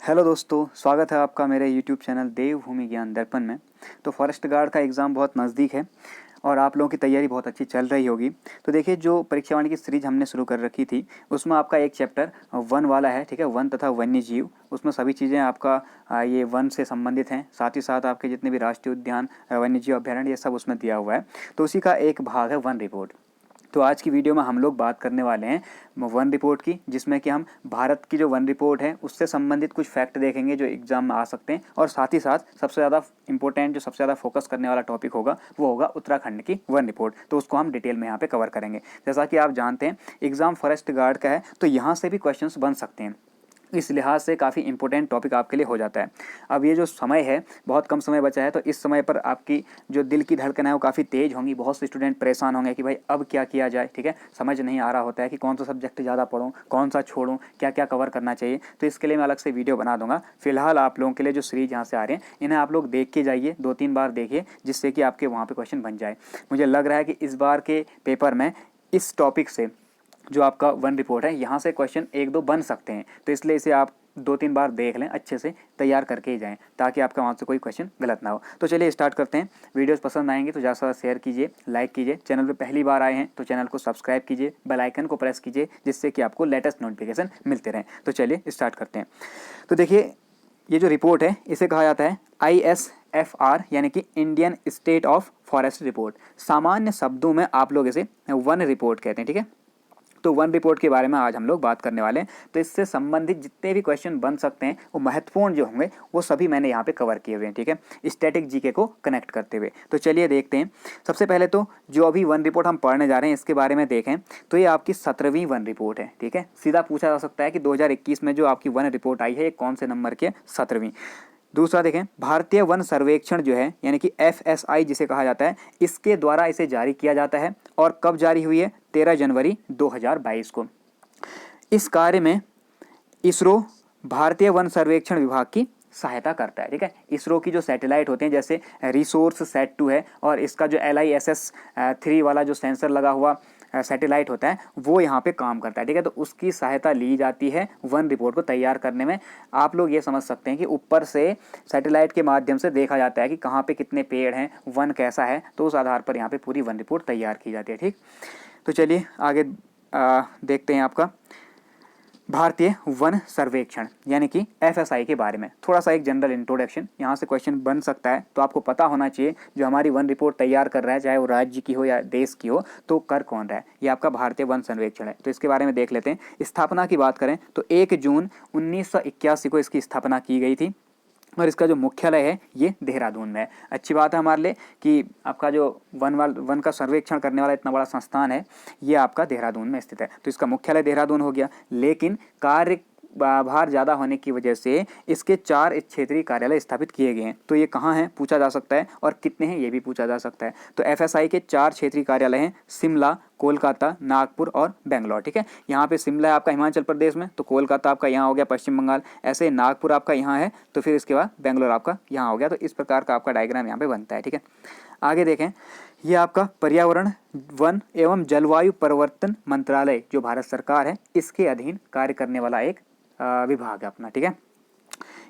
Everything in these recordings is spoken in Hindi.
हेलो दोस्तों, स्वागत है आपका मेरे यूट्यूब चैनल देवभूमि ज्ञान दर्पण में। तो फॉरेस्ट गार्ड का एग्ज़ाम बहुत नज़दीक है और आप लोगों की तैयारी बहुत अच्छी चल रही होगी। तो देखिए, जो परीक्षा वाणी की सीरीज हमने शुरू कर रखी थी उसमें आपका एक चैप्टर वन वाला है, ठीक है। वन तथा वन्य जीव, उसमें सभी चीज़ें आपका ये वन से संबंधित हैं। साथ ही साथ आपके जितने भी राष्ट्रीय उद्यान, वन्य जीव अभ्यारण्य, ये सब उसमें दिया हुआ है। तो उसी का एक भाग है वन रिपोर्ट। तो आज की वीडियो में हम लोग बात करने वाले हैं वन रिपोर्ट की, जिसमें कि हम भारत की जो वन रिपोर्ट है उससे संबंधित कुछ फैक्ट देखेंगे जो एग्जाम में आ सकते हैं। और साथ ही साथ सबसे ज़्यादा इंपॉर्टेंट, जो सबसे ज़्यादा फोकस करने वाला टॉपिक होगा वो होगा उत्तराखंड की वन रिपोर्ट। तो उसको हम डिटेल में यहाँ पे कवर करेंगे। जैसा कि आप जानते हैं एग्जाम फॉरेस्ट गार्ड का है, तो यहाँ से भी क्वेश्चन बन सकते हैं। इस लिहाज से काफ़ी इंपॉर्टेंट टॉपिक आपके लिए हो जाता है। अब ये जो समय है, बहुत कम समय बचा है, तो इस समय पर आपकी जो दिल की धड़कन है वो काफ़ी तेज़ होंगी। बहुत से स्टूडेंट परेशान होंगे कि भाई अब क्या किया जाए, ठीक है। समझ नहीं आ रहा होता है कि कौन सा सब्जेक्ट ज़्यादा पढूं, कौन सा छोड़ूं, क्या क्या कवर करना चाहिए। तो इसके लिए मैं अलग से वीडियो बना दूंगा। फिलहाल आप लोगों के लिए जो सीरीज यहाँ से आ रहे हैं इन्हें आप लोग देख के जाइए, 2-3 बार देखिए, जिससे कि आपके वहाँ पर क्वेश्चन बन जाए। मुझे लग रहा है कि इस बार के पेपर में इस टॉपिक से जो आपका वन रिपोर्ट है यहाँ से क्वेश्चन 1-2 बन सकते हैं। तो इसलिए इसे आप 2-3 बार देख लें, अच्छे से तैयार करके ही जाएं, ताकि आपका वहाँ से कोई क्वेश्चन गलत ना हो। तो चलिए स्टार्ट करते हैं। वीडियोस पसंद आएंगे तो ज़्यादा से ज़्यादा शेयर कीजिए, लाइक कीजिए। चैनल पे पहली बार आए हैं तो चैनल को सब्सक्राइब कीजिए, बेल आइकन को प्रेस कीजिए, जिससे कि आपको लेटेस्ट नोटिफिकेशन मिलते रहें। तो चलिए स्टार्ट करते हैं। तो देखिए, ये जो रिपोर्ट है इसे कहा जाता है ISFR, यानी कि Indian state of forest report. सामान्य शब्दों में आप लोग इसे वन रिपोर्ट कहते हैं, ठीक है। तो वन रिपोर्ट के बारे में आज हम लोग बात करने वाले हैं। तो इससे संबंधित जितने भी क्वेश्चन बन सकते हैं वो महत्वपूर्ण जो होंगे वो सभी मैंने यहाँ पे कवर किए हुए हैं, ठीक है, स्टैटिक जीके को कनेक्ट करते हुए। तो चलिए देखते हैं। सबसे पहले तो जो अभी वन रिपोर्ट हम पढ़ने जा रहे हैं इसके बारे में देखें तो ये आपकी 17वीं वन रिपोर्ट है, ठीक है। सीधा पूछा जा सकता है कि 2021 में जो आपकी वन रिपोर्ट आई है ये कौन से नंबर की है, 17वीं। दूसरा देखें, भारतीय वन सर्वेक्षण जो है यानी कि FSI जिसे कहा जाता है, इसके द्वारा इसे जारी किया जाता है। और कब जारी हुई है? 13 जनवरी 2022 को। इस कार्य में इसरो भारतीय वन सर्वेक्षण विभाग की सहायता करता है, ठीक है। इसरो की जो सैटेलाइट होते हैं, जैसे रिसोर्स सेट 2 है, और इसका जो LISS 3 वाला जो सेंसर लगा हुआ सैटेलाइट होता है वो यहाँ पे काम करता है, ठीक है। तो उसकी सहायता ली जाती है वन रिपोर्ट को तैयार करने में। आप लोग ये समझ सकते हैं कि ऊपर से सैटेलाइट के माध्यम से देखा जाता है कि कहाँ पे कितने पेड़ हैं, वन कैसा है, तो उस आधार पर यहाँ पे पूरी वन रिपोर्ट तैयार की जाती है, ठीक। तो चलिए आगे देखते हैं आपका भारतीय वन सर्वेक्षण यानी कि FSI के बारे में थोड़ा सा एक जनरल इंट्रोडक्शन। यहाँ से क्वेश्चन बन सकता है, तो आपको पता होना चाहिए जो हमारी वन रिपोर्ट तैयार कर रहा है, चाहे वो राज्य की हो या देश की हो, तो कर कौन रहा है। ये आपका भारतीय वन सर्वेक्षण है। तो इसके बारे में देख लेते हैं। स्थापना की बात करें तो 1 जून 1981 को इसकी स्थापना की गई थी, और इसका जो मुख्यालय है ये देहरादून में है। अच्छी बात है हमारे लिए कि आपका जो वन का सर्वेक्षण करने वाला इतना बड़ा संस्थान है ये आपका देहरादून में स्थित है। तो इसका मुख्यालय देहरादून हो गया, लेकिन कार्य भार ज़्यादा होने की वजह से इसके 4 क्षेत्रीय कार्यालय स्थापित किए गए हैं। तो ये कहाँ हैं पूछा जा सकता है, और कितने हैं ये भी पूछा जा सकता है। तो FSI के 4 क्षेत्रीय कार्यालय हैं, शिमला, कोलकाता, नागपुर और बेंगलोर, ठीक है। यहाँ पे शिमला है आपका हिमाचल प्रदेश में, तो कोलकाता आपका यहाँ हो गया पश्चिम बंगाल, ऐसे नागपुर आपका यहाँ है, तो फिर इसके बाद बेंगलोर आपका यहाँ हो गया। तो इस प्रकार का आपका डायग्राम यहाँ पे बनता है, ठीक है। आगे देखें, ये आपका पर्यावरण, वन एवं जलवायु परिवर्तन मंत्रालय जो भारत सरकार है इसके अधीन कार्य करने वाला एक विभाग है अपना, ठीक है।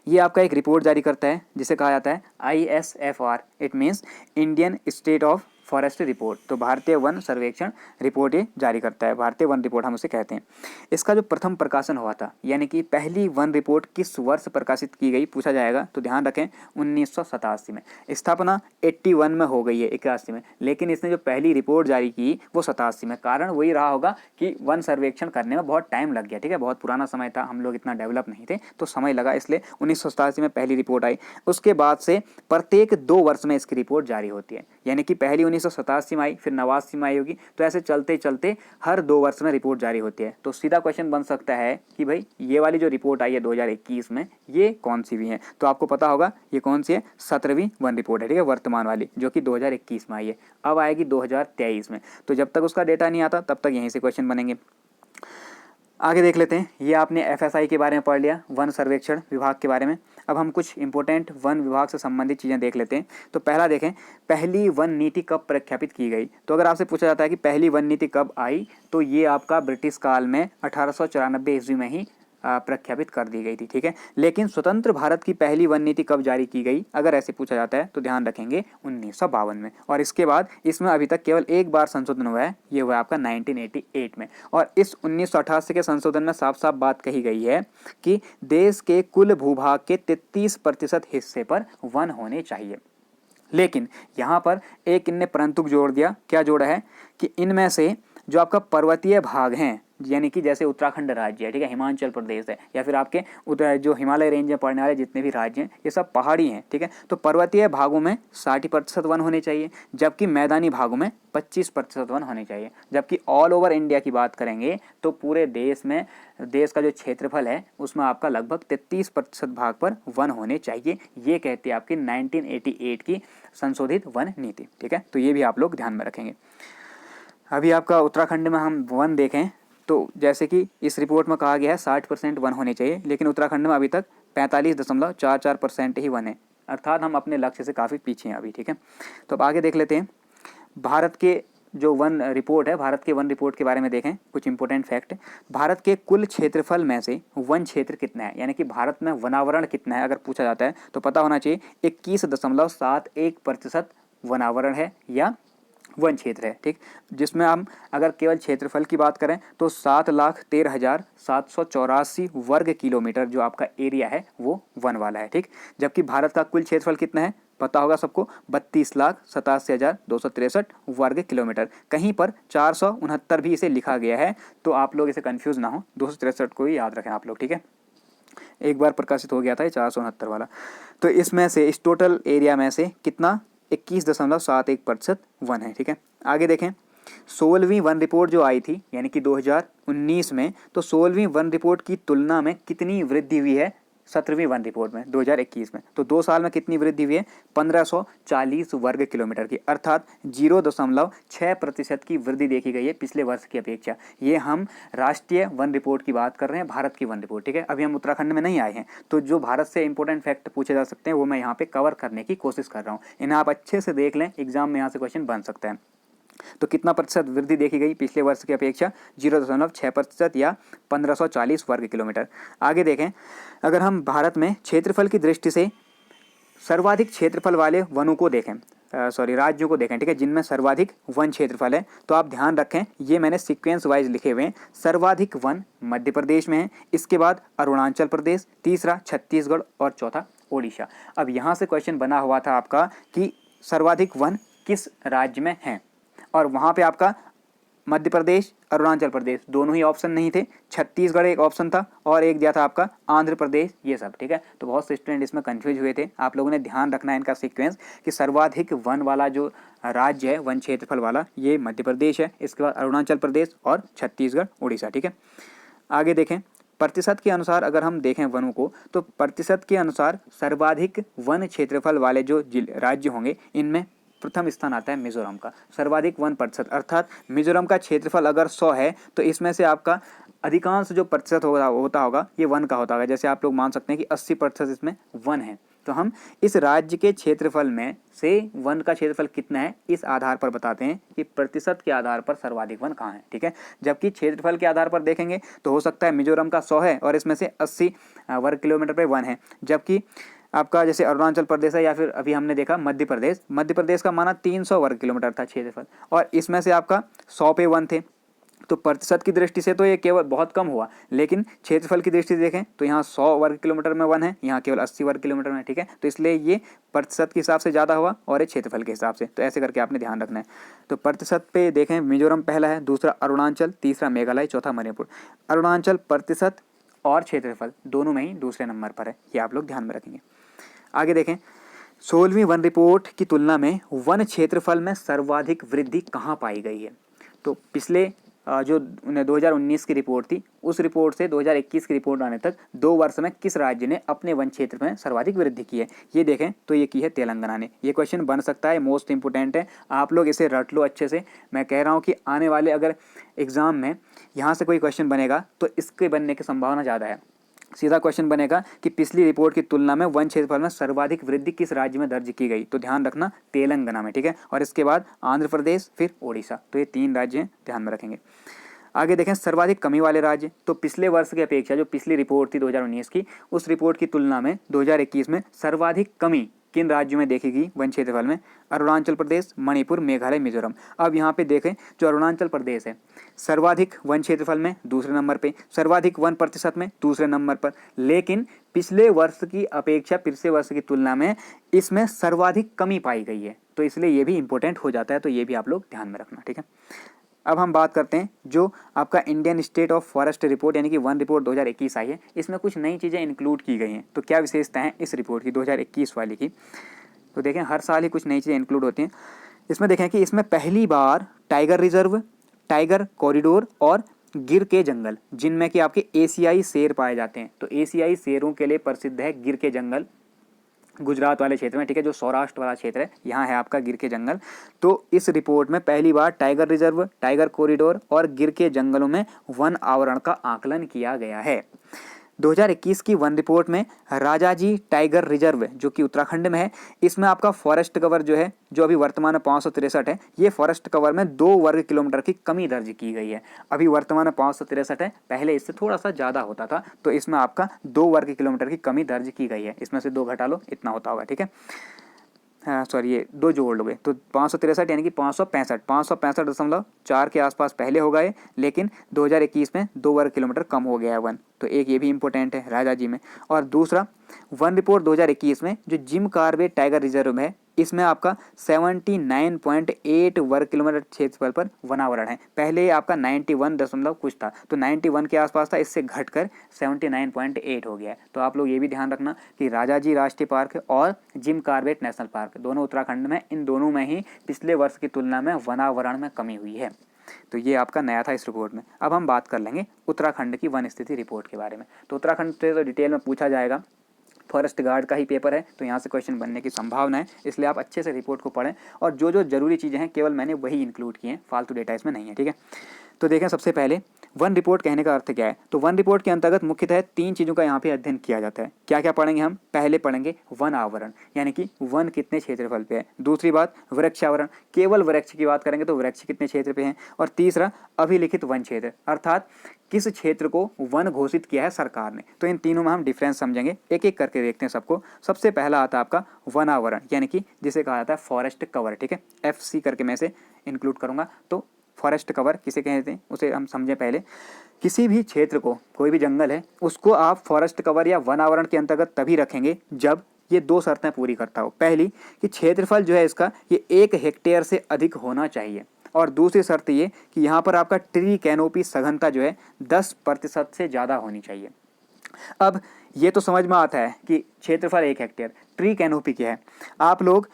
ये आपका एक रिपोर्ट जारी करता है जिसे कहा जाता है ISFR, it means Indian state of forest report. तो भारतीय वन सर्वेक्षण रिपोर्ट ये जारी करता है, भारतीय वन रिपोर्ट हम उसे कहते हैं। इसका जो प्रथम प्रकाशन हुआ था, यानी कि पहली वन रिपोर्ट किस वर्ष प्रकाशित की गई पूछा जाएगा, तो ध्यान रखें 1987 में। स्थापना 81 में हो गई है, 81 में, लेकिन इसने जो पहली रिपोर्ट जारी की वो 87 में। कारण वही रहा होगा कि वन सर्वेक्षण करने में बहुत टाइम लग गया, ठीक है। बहुत पुराना समय था, हम लोग इतना डेवलप नहीं थे, तो समय लगा, इसलिए 1987 में पहली रिपोर्ट आई। उसके बाद से प्रत्येक 2 वर्ष में इसकी रिपोर्ट जारी होती है, यानी कि पहली 1987 में आई, फिर 89 में आई होगी, तो ऐसे चलते चलते हर 2 वर्ष में रिपोर्ट जारी होती है। तो सीधा क्वेश्चन बन सकता है कि भाई ये वाली जो रिपोर्ट आई है 2021 में, ये कौन सी भी है। तो आपको पता होगा ये कौन सी है, 17वीं वन रिपोर्ट है, ठीक है, वर्तमान वाली, जो कि 2021 में आई है। अब आएगी 2023 में, तो जब तक उसका डेटा नहीं आता तब तक यहीं से क्वेश्चन बनेंगे। आगे देख लेते हैं। ये आपने FSI के बारे में पढ़ लिया, वन सर्वेक्षण विभाग के बारे में। अब हम कुछ इंपॉर्टेंट वन विभाग से संबंधित चीज़ें देख लेते हैं। तो पहला देखें, पहली वन नीति कब प्रख्यापित की गई। तो अगर आपसे पूछा जाता है कि पहली वन नीति कब आई, तो ये आपका ब्रिटिश काल में 1894 ईस्वी में ही प्रख्यापित कर दी गई थी, ठीक है। लेकिन स्वतंत्र भारत की पहली वन नीति कब जारी की गई, अगर ऐसे पूछा जाता है तो ध्यान रखेंगे 1952 में, और इसके बाद इसमें अभी तक केवल एक बार संशोधन हुआ है, ये हुआ आपका 1988 में। और इस 1988 के संशोधन में साफ साफ बात कही गई है कि देश के कुल भूभाग के 33% हिस्से पर वन होने चाहिए। लेकिन यहाँ पर एक इनने परंतु जोड़ दिया। क्या जोड़ा है कि इनमें से जो आपका पर्वतीय भाग हैं, यानी कि जैसे उत्तराखंड राज्य है, ठीक है, हिमाचल प्रदेश है, या फिर आपके जो हिमालय रेंज में पड़ने वाले जितने भी राज्य हैं ये सब पहाड़ी हैं, ठीक है। तो पर्वतीय भागों में 60% वन होने चाहिए, जबकि मैदानी भागों में 25% वन होने चाहिए। जबकि ऑल ओवर इंडिया की बात करेंगे तो पूरे देश में, देश का जो क्षेत्रफल है उसमें आपका लगभग 33% भाग पर वन होने चाहिए। ये कहती है आपकी 1988 की संशोधित वन नीति, ठीक है। तो ये भी आप लोग ध्यान में रखेंगे। अभी आपका उत्तराखंड में हम वन देखें तो जैसे कि इस रिपोर्ट में कहा गया है 60% वन होने चाहिए, लेकिन उत्तराखंड में अभी तक 45.44% ही वन है, अर्थात हम अपने लक्ष्य से काफ़ी पीछे हैं अभी, ठीक है। तो अब आगे देख लेते हैं भारत के जो वन रिपोर्ट है, भारत के वन रिपोर्ट के बारे में देखें कुछ इंपॉर्टेंट फैक्ट। भारत के कुल क्षेत्रफल में से वन क्षेत्र कितना है, यानी कि भारत में वनावरण कितना है अगर पूछा जाता है तो पता होना चाहिए 21.71% वनावरण है या वन क्षेत्र है, ठीक। जिसमें हम अगर केवल क्षेत्रफल की बात करें तो 7,13,784 वर्ग किलोमीटर जो आपका एरिया है वो वन वाला है, ठीक। जबकि भारत का कुल क्षेत्रफल कितना है पता होगा सबको, 32,87,263 वर्ग किलोमीटर। कहीं पर 469 भी इसे लिखा गया है, तो आप लोग इसे कंफ्यूज ना हो, 263 को ही याद रखें आप लोग, ठीक है। एक बार प्रकाशित हो गया था ये 469 वाला। तो इसमें से इस टोटल एरिया में से कितना 21.71% वन है, ठीक है। आगे देखें 16वीं वन रिपोर्ट जो आई थी यानी कि 2019 में, तो 16वीं वन रिपोर्ट की तुलना में कितनी वृद्धि हुई है 17वीं वन रिपोर्ट में 2021 में। तो 2 साल में कितनी वृद्धि हुई है 1540 वर्ग किलोमीटर की, अर्थात 0.6% की वृद्धि देखी गई है पिछले वर्ष की अपेक्षा। ये हम राष्ट्रीय वन रिपोर्ट की बात कर रहे हैं, भारत की वन रिपोर्ट, ठीक है। अभी हम उत्तराखंड में नहीं आए हैं, तो जो भारत से इंपॉर्टेंट फैक्ट पूछे जा सकते हैं वो मैं यहाँ पे कवर करने की कोशिश कर रहा हूँ। इन्हें आप अच्छे से देख लें, एग्जाम में यहाँ से क्वेश्चन बन सकता है। तो कितना प्रतिशत वृद्धि देखी गई पिछले वर्ष की अपेक्षा 0.6% या 1540 वर्ग किलोमीटर। आगे देखें अगर हम भारत में क्षेत्रफल की दृष्टि से सर्वाधिक क्षेत्रफल वाले वनों को देखें, राज्यों को देखें, ठीक है, जिनमें सर्वाधिक वन क्षेत्रफल है, तो आप ध्यान रखें ये मैंने सीक्वेंस वाइज लिखे हुए हैं। सर्वाधिक वन मध्य प्रदेश में है, इसके बाद अरुणाचल प्रदेश, तीसरा छत्तीसगढ़ और चौथा ओडिशा। अब यहाँ से क्वेश्चन बना हुआ था आपका कि सर्वाधिक वन किस राज्य में है, और वहाँ पे आपका मध्य प्रदेश अरुणाचल प्रदेश दोनों ही ऑप्शन नहीं थे, छत्तीसगढ़ एक ऑप्शन था और एक दिया था आपका आंध्र प्रदेश, ये सब, ठीक है। तो बहुत से स्टूडेंट इसमें कंफ्यूज हुए थे। आप लोगों ने ध्यान रखना है इनका सीक्वेंस कि सर्वाधिक वन वाला जो राज्य है वन क्षेत्रफल वाला ये मध्य प्रदेश है, इसके बाद अरुणाचल प्रदेश और छत्तीसगढ़ उड़ीसा, ठीक है। आगे देखें प्रतिशत के अनुसार अगर हम देखें वनों को, तो प्रतिशत के अनुसार सर्वाधिक वन क्षेत्रफल वाले जो राज्य होंगे इनमें प्रथम स्थान आता है मिजोरम का, सर्वाधिक 1%, अर्थात मिजोरम का क्षेत्रफल अगर 100 है तो इसमें से आपका अधिकांश जो प्रतिशत होता होगा ये वन का होता होगा। जैसे आप लोग मान सकते हैं कि 80% इसमें वन है, तो हम इस राज्य के क्षेत्रफल में से वन का क्षेत्रफल कितना है इस आधार पर बताते हैं कि प्रतिशत के आधार पर सर्वाधिक वन कहाँ है, ठीक है। जबकि क्षेत्रफल के आधार पर देखेंगे तो हो सकता है मिजोरम का 100 है और इसमें से 80 वर्ग किलोमीटर पे वन है, जबकि आपका जैसे अरुणाचल प्रदेश है या फिर अभी हमने देखा मध्य प्रदेश का माना 300 वर्ग किलोमीटर था क्षेत्रफल और इसमें से आपका 100 पे वन थे। तो प्रतिशत की दृष्टि से तो ये केवल बहुत कम हुआ, लेकिन क्षेत्रफल की दृष्टि से देखें तो यहाँ 100 वर्ग किलोमीटर में वन है, यहाँ केवल 80 वर्ग किलोमीटर में, ठीक है। तो इसलिए ये प्रतिशत के हिसाब से ज़्यादा हुआ और ये क्षेत्रफल के हिसाब से, तो ऐसे करके आपने ध्यान रखना है। तो प्रतिशत पे देखें मिजोरम पहला है, दूसरा अरुणाचल, तीसरा मेघालय, चौथा मणिपुर। अरुणाचल प्रतिशत और क्षेत्रफल दोनों में ही दूसरे नंबर पर है, ये आप लोग ध्यान में रखेंगे। आगे देखें 16वीं वन रिपोर्ट की तुलना में वन क्षेत्रफल में सर्वाधिक वृद्धि कहाँ पाई गई है। तो पिछले जो 2019 की रिपोर्ट थी उस रिपोर्ट से 2021 की रिपोर्ट आने तक 2 वर्ष में किस राज्य ने अपने वन क्षेत्र में सर्वाधिक वृद्धि की है, ये देखें तो ये की है तेलंगाना ने। ये क्वेश्चन बन सकता है, मोस्ट इंपोर्टेंट है, आप लोग इसे रट लो अच्छे से। मैं कह रहा हूँ कि आने वाले अगर एग्जाम में यहाँ से कोई क्वेश्चन बनेगा तो इसके बनने की संभावना ज़्यादा है। सीधा क्वेश्चन बनेगा कि पिछली रिपोर्ट की तुलना में वन क्षेत्रफल में सर्वाधिक वृद्धि किस राज्य में दर्ज की गई, तो ध्यान रखना तेलंगाना में, ठीक है। और इसके बाद आंध्र प्रदेश, फिर ओडिशा, तो ये 3 राज्य हैं, ध्यान में रखेंगे। आगे देखें सर्वाधिक कमी वाले राज्य, तो पिछले वर्ष की अपेक्षा जो पिछली रिपोर्ट थी 2019 की, उस रिपोर्ट की तुलना में 2021 में सर्वाधिक कमी किन राज्यों में देखेगी वन क्षेत्रफल में? अरुणाचल प्रदेश, मणिपुर, मेघालय, मिजोरम। अब यहाँ पे देखें जो अरुणाचल प्रदेश है सर्वाधिक वन क्षेत्रफल में दूसरे नंबर पे, सर्वाधिक वन प्रतिशत में दूसरे नंबर पर, लेकिन पिछले वर्ष की अपेक्षा पिछले वर्ष की तुलना में इसमें सर्वाधिक कमी पाई गई है, तो इसलिए ये भी इंपॉर्टेंट हो जाता है, तो ये भी आप लोग ध्यान में रखना, ठीक है। अब हम बात करते हैं जो आपका Indian state of forest report यानी कि वन रिपोर्ट 2021 आई है, इसमें कुछ नई चीज़ें इंक्लूड की गई हैं। तो क्या विशेषता है इस रिपोर्ट की 2021 वाली की? तो देखें हर साल ही कुछ नई चीज़ें इंक्लूड होती हैं। इसमें देखें कि इसमें पहली बार टाइगर रिजर्व, टाइगर कॉरिडोर और गिर के जंगल, जिनमें कि आपके एशियाई शेर पाए जाते हैं, तो एशियाई शेरों के लिए प्रसिद्ध है गिर के जंगल गुजरात वाले क्षेत्र में, ठीक है, जो सौराष्ट्र वाला क्षेत्र है, यहाँ है आपका गिर के जंगल। तो इस रिपोर्ट में पहली बार टाइगर रिजर्व, टाइगर कॉरिडोर और गिर के जंगलों में वन आवरण का आकलन किया गया है। 2021 की वन रिपोर्ट में राजाजी टाइगर रिजर्व जो कि उत्तराखंड में है, इसमें आपका फॉरेस्ट कवर जो है जो अभी वर्तमान में 563 है, ये फॉरेस्ट कवर में 2 वर्ग किलोमीटर की कमी दर्ज की गई है। अभी वर्तमान में 563 है, पहले इससे थोड़ा सा ज़्यादा होता था, तो इसमें आपका 2 वर्ग किलोमीटर की कमी दर्ज की गई है। इसमें से 2 घटा लो, इतना होता होगा, ठीक है। हाँ सॉरी, ये 2 जोड़ लोगे तो 563 यानी कि 565.4 के आसपास पहले हो गए, लेकिन 2021 में 2 वर्ग किलोमीटर कम हो गया है वन, तो एक ये भी इंपॉर्टेंट है राजाजी में। और दूसरा वन रिपोर्ट 2021 में जो जिम कॉर्बेट टाइगर रिजर्व है, इसमें आपका 79.8 वर्ग किलोमीटर क्षेत्रफल पर वनावरण है। पहले आपका 91 दशमलव कुछ था, तो 91 के आसपास था, इससे घटकर 79.8 हो गया है। तो आप लोग ये भी ध्यान रखना कि राजाजी राष्ट्रीय पार्क और जिम कॉर्बेट नेशनल पार्क दोनों उत्तराखंड में, इन दोनों में ही पिछले वर्ष की तुलना में वनावरण में कमी हुई है। तो ये आपका नया था इस रिपोर्ट में। अब हम बात कर लेंगे उत्तराखंड की वन स्थिति रिपोर्ट के बारे में। तो उत्तराखंड से तो डिटेल में पूछा जाएगा, फॉरेस्ट गार्ड का ही पेपर है, तो यहाँ से क्वेश्चन बनने की संभावना है, इसलिए आप अच्छे से रिपोर्ट को पढ़ें और जो जो जरूरी चीज़ें हैं केवल मैंने वही इंक्लूड किए हैं, फालतू डेटा इसमें नहीं है, ठीक है। तो देखें सबसे पहले वन रिपोर्ट कहने का अर्थ क्या है? तो वन रिपोर्ट के अंतर्गत मुख्यतः 3 चीज़ों का यहाँ पे अध्ययन किया जाता है। क्या क्या पढ़ेंगे हम? पहले पढ़ेंगे वन आवरण, यानी कि वन कितने क्षेत्रफल पे है। दूसरी बात वृक्षावरण, केवल वृक्ष की बात करेंगे तो वृक्ष कितने क्षेत्र पे हैं। और तीसरा अभिलिखित वन क्षेत्र, अर्थात किस क्षेत्र को वन घोषित किया है सरकार ने। तो इन तीनों में हम डिफरेंस समझेंगे, एक एक करके देखते हैं सबको। सबसे पहला आता है आपका वन आवरण, यानी कि जिसे कहा जाता है फॉरेस्ट कवर, ठीक है, FC करके मैं इसे इंक्लूड करूँगा। तो फॉरेस्ट कवर किसे कहते हैं उसे हम समझें पहले। किसी भी क्षेत्र को, कोई भी जंगल है, उसको आप फॉरेस्ट कवर या वन आवरण के अंतर्गत तभी रखेंगे जब ये 2 शर्तें पूरी करता हो। पहली कि क्षेत्रफल जो है इसका ये 1 हेक्टेयर से अधिक होना चाहिए, और दूसरी शर्त ये कि यहाँ पर आपका ट्री कैनोपी सघनता जो है 10% से ज़्यादा होनी चाहिए। अब ये तो समझ में आता है कि क्षेत्रफल 1 हेक्टेयर, ट्री कैनोपी क्या है। आप लोग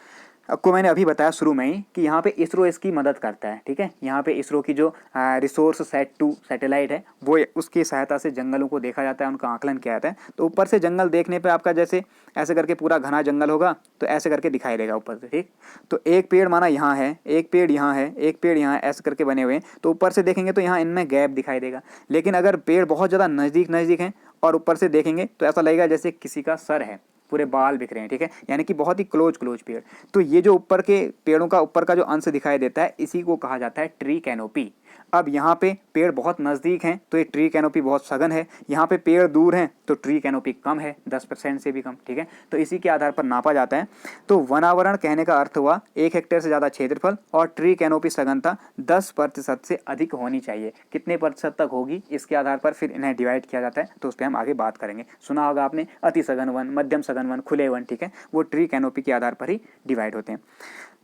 आपको मैंने अभी बताया शुरू में ही कि यहाँ पे इसरो इसकी मदद करता है, ठीक है। यहाँ पे इसरो की जो रिसोर्स सेट 2 सैटेलाइट है, वो उसकी सहायता से जंगलों को देखा जाता है, उनका आकलन किया जाता है। तो ऊपर से जंगल देखने पे आपका जैसे ऐसे करके पूरा घना जंगल होगा, तो ऐसे करके दिखाई देगा ऊपर से, ठीक। तो एक पेड़ माना यहाँ है, एक पेड़ यहाँ है, एक पेड़ यहाँ, ऐसे करके बने हुए हैं, तो ऊपर से देखेंगे तो यहाँ इनमें गैप दिखाई देगा। लेकिन अगर पेड़ बहुत ज़्यादा नज़दीक नज़दीक हैं और ऊपर से देखेंगे तो ऐसा लगेगा जैसे किसी का सर है, पूरे बाल बिखरे हैं, ठीक है, यानी कि बहुत ही क्लोज पेड़। तो ये जो ऊपर के पेड़ों का ऊपर का जो अंश दिखाई देता है, इसी को कहा जाता है ट्री कैनोपी। अब यहाँ पे पेड़ बहुत नज़दीक हैं तो ये ट्री कैनोपी बहुत सघन है, यहाँ पे पेड़ दूर हैं तो ट्री कैनोपी कम है, 10% से भी कम, ठीक है। तो इसी के आधार पर नापा जाता है। तो वनावरण कहने का अर्थ हुआ 1 हेक्टेयर से ज़्यादा क्षेत्रफल और ट्री कैनोपी सघनता 10% से अधिक होनी चाहिए। कितने प्रतिशत तक होगी इसके आधार पर फिर इन्हें डिवाइड किया जाता है, तो उस पर हम आगे बात करेंगे। सुना होगा आपने अति सघन वन, मध्यम सघन वन, खुले वन, ठीक है, वो ट्री कैनोपी के आधार पर ही डिवाइड होते हैं।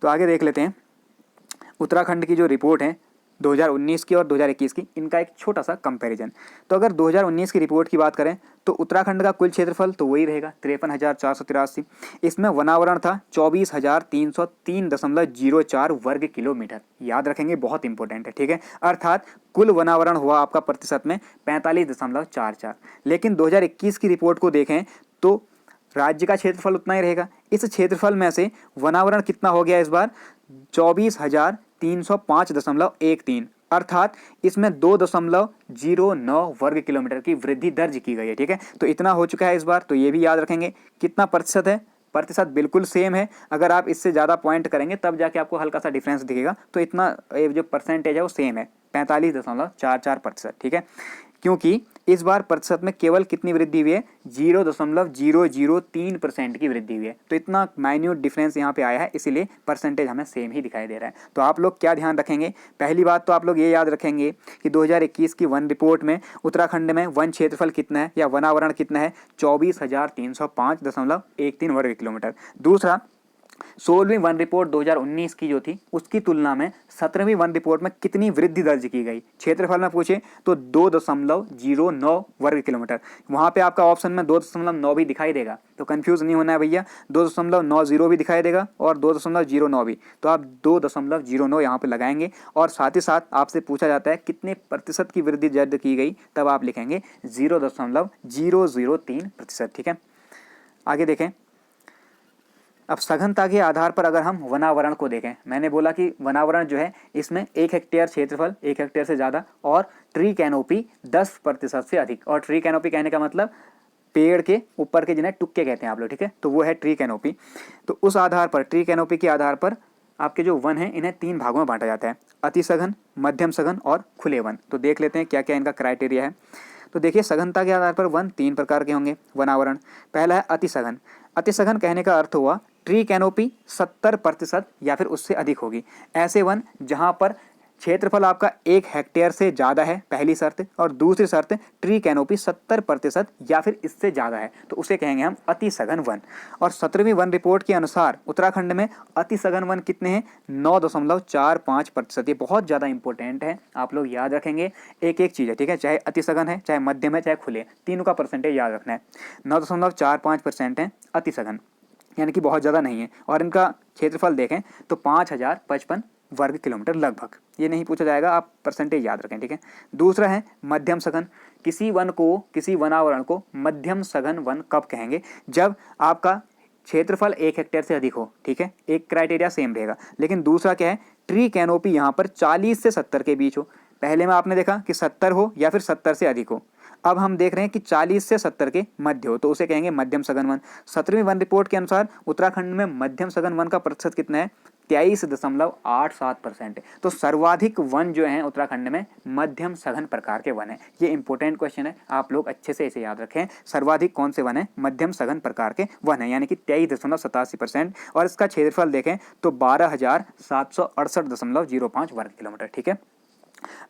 तो आगे देख लेते हैं उत्तराखंड की जो रिपोर्ट है 2019 की और 2021 की, इनका एक छोटा सा कंपैरिजन। तो अगर 2019 की रिपोर्ट की बात करें तो उत्तराखंड का कुल क्षेत्रफल तो वही रहेगा 53,483। इसमें वनावरण था 24,303.04 वर्ग किलोमीटर। याद रखेंगे, बहुत इंपॉर्टेंट है, ठीक है। अर्थात कुल वनावरण हुआ आपका प्रतिशत में 45.44। लेकिन 2021 की रिपोर्ट को देखें तो राज्य का क्षेत्रफल उतना ही रहेगा। इस क्षेत्रफल में से वनावरण कितना हो गया इस बार? 24,305.13, अर्थात इसमें 2.09 वर्ग किलोमीटर की वृद्धि दर्ज की गई है, ठीक है। तो इतना हो चुका है इस बार, तो ये भी याद रखेंगे। कितना प्रतिशत है? प्रतिशत बिल्कुल सेम है। अगर आप इससे ज़्यादा पॉइंट करेंगे तब जाके आपको हल्का सा डिफरेंस दिखेगा, तो इतना जो परसेंटेज है वो सेम है, 45.44%, ठीक है। क्योंकि इस बार प्रतिशत में केवल कितनी वृद्धि हुई है, 0.003% की वृद्धि हुई है। तो इतना माइन्यूट डिफरेंस यहाँ पे आया है, इसीलिए परसेंटेज हमें सेम ही दिखाई दे रहा है। तो आप लोग क्या ध्यान रखेंगे, पहली बात तो आप लोग ये याद रखेंगे कि 2021 की वन रिपोर्ट में उत्तराखंड में वन क्षेत्रफल कितना है या वनावरण कितना है, 24,305.13 वर्ग किलोमीटर। दूसरा, 16वीं वन रिपोर्ट 2019 की जो थी उसकी तुलना में 17वीं वन रिपोर्ट में कितनी वृद्धि दर्ज की गई, क्षेत्रफल में पूछे तो 2.09 वर्ग किलोमीटर। वहां पे आपका ऑप्शन में 2.9 भी दिखाई देगा, तो कंफ्यूज नहीं होना है भैया, 2.90 भी दिखाई देगा और 2.09 भी, तो आप 2.09 यहाँ पे लगाएंगे। और साथ ही साथ आपसे पूछा जाता है कितने प्रतिशत की वृद्धि दर्ज की गई, तब आप लिखेंगे 0.003%, ठीक है। आगे देखें, अब सघनता के आधार पर अगर हम वनावरण को देखें, मैंने बोला कि वनावरण जो है इसमें 1 हेक्टेयर क्षेत्रफल, 1 हेक्टेयर से ज़्यादा, और ट्री कैनोपी 10% से अधिक। और ट्री कैनोपी कहने का मतलब पेड़ के ऊपर के जिन्हें टुक्के कहते हैं आप लोग, ठीक है, तो वो है ट्री कैनोपी। तो उस आधार पर, ट्री कैनोपी के आधार पर आपके जो वन है इन्हें 3 भागों में बांटा जाता है, अति सघन, मध्यम सघन और खुले वन। तो देख लेते हैं क्या क्या इनका क्राइटेरिया है। तो देखिए, सघनता के आधार पर वन 3 प्रकार के होंगे वनावरण। पहला है अति सघन। अति सघन कहने का अर्थ हुआ ट्री कैनोपी 70% या फिर उससे अधिक होगी। ऐसे वन जहां पर क्षेत्रफल आपका 1 हेक्टेयर से ज़्यादा है, पहली शर्त, और दूसरी शर्त ट्री कैनोपी 70% या फिर इससे ज़्यादा है, तो उसे कहेंगे हम अति सघन वन। और 17वीं वन रिपोर्ट के अनुसार उत्तराखंड में अति सघन वन कितने हैं, 9.45%। ये बहुत ज़्यादा इंपॉर्टेंट है, आप लोग याद रखेंगे एक एक चीज़ है, ठीक है, चाहे अति सघन है, चाहे मध्यम है, चाहे खुले, तीनों का परसेंटेज याद रखना है। 9.45% है अति सघन, यानी कि बहुत ज़्यादा नहीं है। और इनका क्षेत्रफल देखें तो 5,055 वर्ग किलोमीटर लगभग। ये नहीं पूछा जाएगा, आप परसेंटेज याद रखें, ठीक है। दूसरा है मध्यम सघन। किसी वन को, किसी वनावरण को मध्यम सघन वन कब कहेंगे, जब आपका क्षेत्रफल 1 हेक्टेयर से अधिक हो, ठीक है, एक क्राइटेरिया सेम रहेगा। लेकिन दूसरा क्या है, ट्री कैनोपी यहाँ पर 40 से 70 के बीच हो। पहले में आपने देखा कि 70 हो या फिर 70 से अधिक हो, अब हम देख रहे हैं कि 40 से 70 के मध्य हो, तो उसे कहेंगे मध्यम सघन वन। 17वीं वन रिपोर्ट के अनुसार उत्तराखंड में मध्यम सघन वन का प्रतिशत कितना है, 23.87% है। तो सर्वाधिक वन जो है उत्तराखंड में मध्यम सघन प्रकार के वन है। ये इंपॉर्टेंट क्वेश्चन है, आप लोग अच्छे से इसे याद रखें। सर्वाधिक कौन से वन है, मध्यम सघन प्रकार के वन है, यानी कि 23.87%। और इसका क्षेत्रफल देखें तो 12,768.05 वर्ग किलोमीटर, ठीक है।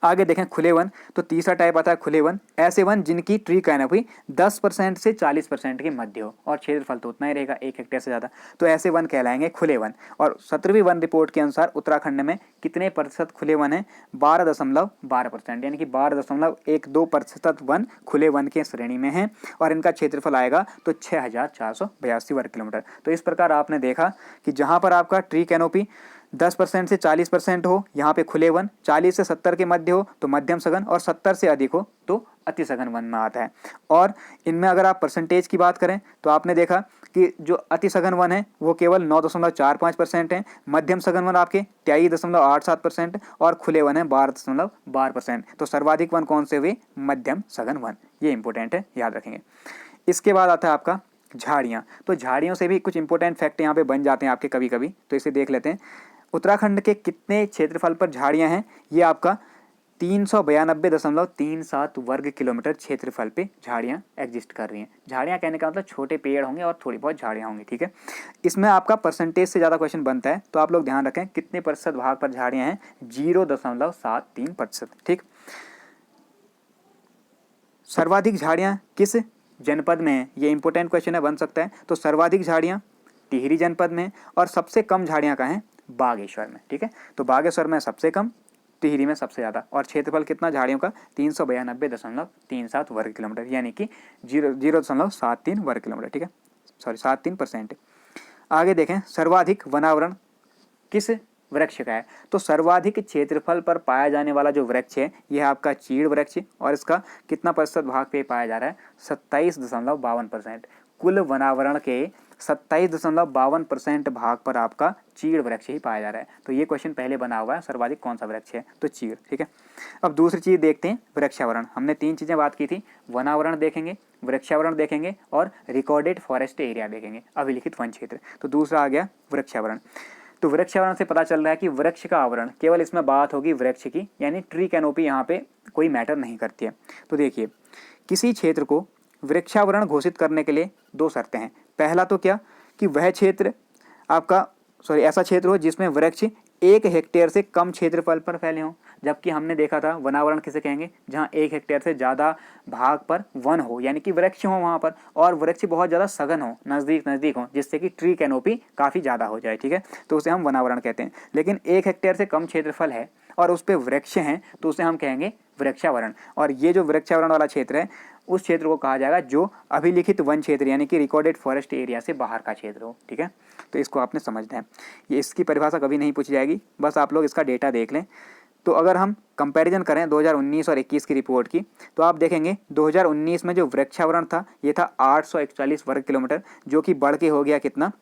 आगे देखें खुले वन, तो तीसरा टाइप आता है खुले वन। ऐसे वन जिनकी ट्री कैनोपी 10% से 40% के मध्य हो और क्षेत्रफल तो उतना ही रहेगा, 1 हेक्टेयर से ज़्यादा, तो ऐसे वन कहलाएंगे खुले वन। और 17वीं वन रिपोर्ट के अनुसार उत्तराखंड में कितने प्रतिशत खुले वन है, 12.12%, यानी कि 12.12% वन खुले वन के श्रेणी में है। और इनका क्षेत्रफल आएगा तो 6,482 वर्ग किलोमीटर। तो इस प्रकार आपने देखा कि जहाँ पर आपका ट्री कैनोपी 10% से 40% हो, यहाँ पे खुले वन, 40 से 70 के मध्य हो तो मध्यम सघन, और 70 से अधिक हो तो अति सघन वन में आता है। और इनमें अगर आप परसेंटेज की बात करें तो आपने देखा कि जो अति सघन वन है वो केवल 9.45% है, मध्यम सघन वन आपके 23.87% और खुले वन है 12.12%। तो सर्वाधिक वन कौन से हुए, मध्यम सघन वन। ये इंपॉर्टेंट है, याद रखेंगे। इसके बाद आता है आपका झाड़ियाँ। तो झाड़ियों से भी कुछ इंपॉर्टेंट फैक्ट यहाँ पे बन जाते हैं आपके कभी कभी, तो इसे देख लेते हैं। उत्तराखंड के कितने क्षेत्रफल पर झाड़ियाँ हैं, ये आपका 392.37 वर्ग किलोमीटर क्षेत्रफल पे झाड़ियाँ एग्जिस्ट कर रही हैं। झाड़ियाँ कहने का मतलब छोटे पेड़ होंगे और थोड़ी बहुत झाड़ियाँ होंगी, ठीक है। इसमें आपका परसेंटेज से ज़्यादा क्वेश्चन बनता है, तो आप लोग ध्यान रखें कितने प्रतिशत भाग पर झाड़ियाँ हैं, 0.73%, ठीक। सर्वाधिक झाड़ियाँ किस जनपद में है, ये इंपॉर्टेंट क्वेश्चन है, बन सकता है। तो सर्वाधिक झाड़ियाँ टिहरी जनपद में और सबसे कम झाड़ियाँ कहाँ हैं, बागेश्वर में, ठीक है। तो बागेश्वर में सबसे कम, टिहरी में सबसे ज़्यादा। और क्षेत्रफल कितना झाड़ियों का, 392.37 वर्ग किलोमीटर, यानी कि 0.73 वर्ग किलोमीटर, ठीक है, सॉरी 73%। आगे देखें, सर्वाधिक वनावरण किस वृक्ष का है, तो सर्वाधिक क्षेत्रफल पर पाया जाने वाला जो वृक्ष है यह आपका चीड़ वृक्ष, और इसका कितना प्रतिशत भाग पे पाया जा रहा है, 27.52%। कुल वनावरण के 27.52% भाग पर आपका चीड़ वृक्ष ही पाया जा रहा है। तो ये क्वेश्चन पहले बना हुआ है, सर्वाधिक कौन सा वृक्ष है, तो चीड़, ठीक है। अब दूसरी चीज़ देखते हैं, वृक्षावरण। हमने 3 चीज़ें बात की थी, वनावरण देखेंगे, वृक्षावरण देखेंगे और रिकॉर्डेड फॉरेस्ट एरिया देखेंगे, अभिलिखित वन क्षेत्र। तो दूसरा आ गया वृक्षावरण। तो वृक्षावरण से पता चल रहा है कि वृक्ष का आवरण, केवल इसमें बात होगी वृक्ष की, यानी ट्री कैनोपी यहाँ पे कोई मैटर नहीं करती है। तो देखिए, किसी क्षेत्र को वृक्षावरण घोषित करने के लिए दो शर्तें हैं। पहला तो क्या कि वह क्षेत्र आपका ऐसा क्षेत्र हो जिसमें वृक्ष 1 हेक्टेयर से कम क्षेत्रफल पर फैले हों, जबकि हमने देखा था वनावरण किसे कहेंगे, जहाँ 1 हेक्टेयर से ज़्यादा भाग पर वन हो, यानी कि वृक्ष हो वहाँ पर, और वृक्ष बहुत ज़्यादा सघन हो, नज़दीक नज़दीक हो, जिससे कि ट्री कैनोपी काफ़ी ज़्यादा हो जाए, ठीक है, तो उसे हम वनावरण कहते हैं। लेकिन 1 हेक्टेयर से कम क्षेत्रफल है और उस पर वृक्ष हैं तो उसे हम कहेंगे वृक्षावरण। और ये जो वृक्षावरण वाला क्षेत्र है उस क्षेत्र को कहा जाएगा जो अभिलिखित वन क्षेत्र यानी कि रिकॉर्डेड फॉरेस्ट एरिया से बाहर का क्षेत्र हो, ठीक है। तो इसको आपने समझना है, ये इसकी परिभाषा कभी नहीं पूछी जाएगी, बस आप लोग इसका डेटा देख लें। तो अगर हम कंपैरिजन करें 2019 और 21 की रिपोर्ट की, तो आप देखेंगे 2019 में जो वृक्षावरण था ये था 841 वर्ग किलोमीटर, जो कि बढ़ के हो गया कितना,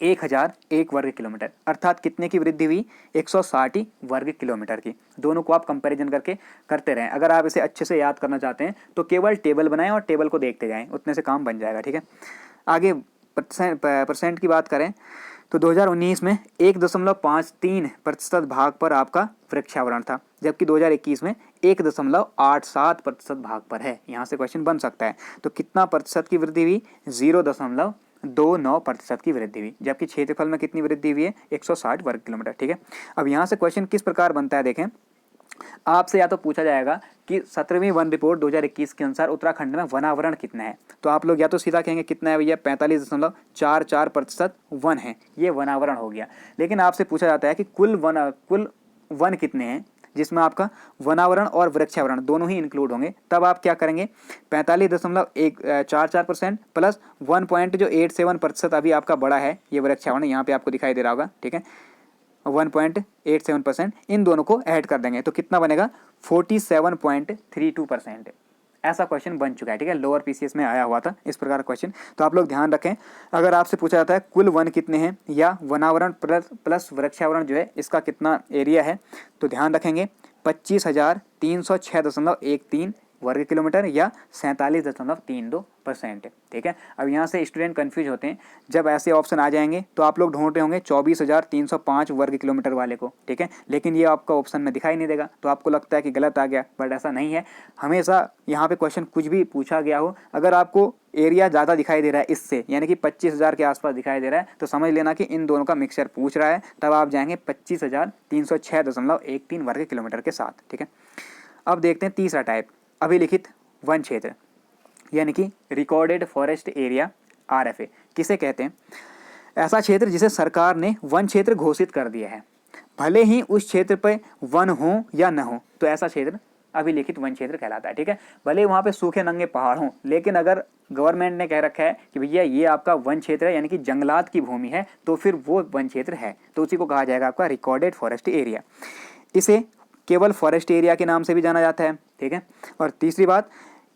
1001 वर्ग किलोमीटर, अर्थात कितने की वृद्धि हुई, 160 वर्ग किलोमीटर की। दोनों को आप कंपैरिजन करके करते रहें। अगर आप इसे अच्छे से याद करना चाहते हैं तो केवल टेबल बनाएं और टेबल को देखते जाएं, उतने से काम बन जाएगा, ठीक है। आगे परसेंट की बात करें तो 2019 में 1.53% भाग पर आपका वृक्षावरण था, जबकि 2021 में 1.87% भाग पर है। यहाँ से क्वेश्चन बन सकता है, तो कितना प्रतिशत की वृद्धि हुई, 0.29% की वृद्धि हुई, जबकि क्षेत्रफल में कितनी वृद्धि हुई है, 160 वर्ग किलोमीटर, ठीक है। अब यहाँ से क्वेश्चन किस प्रकार बनता है, देखें, आपसे या तो पूछा जाएगा कि 17वीं वन रिपोर्ट 2021 के अनुसार उत्तराखंड में वनावरण कितना है, तो आप लोग या तो सीधा कहेंगे कितना है भैया, 45.44% वन है, ये वनावरण हो गया। लेकिन आपसे पूछा जाता है कि कुल वन कितने हैं, जिसमें आपका वनावरण और वृक्षावरण दोनों ही इंक्लूड होंगे, तब आप क्या करेंगे, 45.44% प्लस 1.87% अभी आपका बड़ा है ये वृक्षावरण, यहाँ पे आपको दिखाई दे रहा होगा, ठीक है, 1.87%, इन दोनों को ऐड कर देंगे तो कितना बनेगा, 47.32%। ऐसा क्वेश्चन बन चुका है, ठीक है, लोअर पीसीएस में आया हुआ था इस प्रकार का क्वेश्चन। तो आप लोग ध्यान रखें, अगर आपसे पूछा जाता है कुल वन कितने हैं या वनावरण प्लस वृक्षावरण जो है इसका कितना एरिया है, तो ध्यान रखेंगे 25,306.13 वर्ग किलोमीटर या 47.32%, ठीक है। अब यहाँ से स्टूडेंट कंफ्यूज होते हैं, जब ऐसे ऑप्शन आ जाएंगे तो आप लोग ढूंढ रहे होंगे 24,305 वर्ग किलोमीटर वाले को, ठीक है, लेकिन ये आपका ऑप्शन में दिखाई नहीं देगा, तो आपको लगता है कि गलत आ गया, बट ऐसा नहीं है। हमेशा यहाँ पे क्वेश्चन कुछ भी पूछा गया हो, अगर आपको एरिया ज़्यादा दिखाई दे रहा है इससे, यानी कि 25,000 के आसपास दिखाई दे रहा है, तो समझ लेना कि इन दोनों का मिक्सचर पूछ रहा है, तब आप जाएंगे 25,306.13 वर्ग किलोमीटर के साथ, ठीक है। अब देखते हैं तीसरा टाइप, अभिलिखित वन क्षेत्र यानी कि रिकॉर्डेड फॉरेस्ट एरिया, RFA किसे कहते हैं, ऐसा क्षेत्र जिसे सरकार ने वन क्षेत्र घोषित कर दिया है, भले ही उस क्षेत्र पर वन हो या न हो, तो ऐसा क्षेत्र अभिलिखित वन क्षेत्र कहलाता है, ठीक है। भले वहाँ पे सूखे नंगे पहाड़ हों, लेकिन अगर गवर्नमेंट ने कह रखा है कि भैया ये आपका वन क्षेत्र है, यानी कि जंगलात की भूमि है, तो फिर वो वन क्षेत्र है, तो उसी को कहा जाएगा आपका रिकॉर्डेड फॉरेस्ट एरिया। इसे केवल फॉरेस्ट एरिया के नाम से भी जाना जाता है, ठीक है। और तीसरी बात,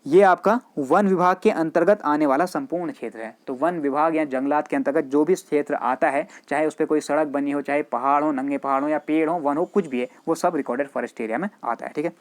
ये आपका वन विभाग के अंतर्गत आने वाला संपूर्ण क्षेत्र है। तो वन विभाग या जंगलात के अंतर्गत जो भी क्षेत्र आता है, चाहे उस पर कोई सड़क बनी हो, चाहे पहाड़ हो, नंगे पहाड़ हो या पेड़ हो, वन हो, कुछ भी है, वो सब रिकॉर्डेड फॉरेस्ट एरिया में आता है, ठीक है।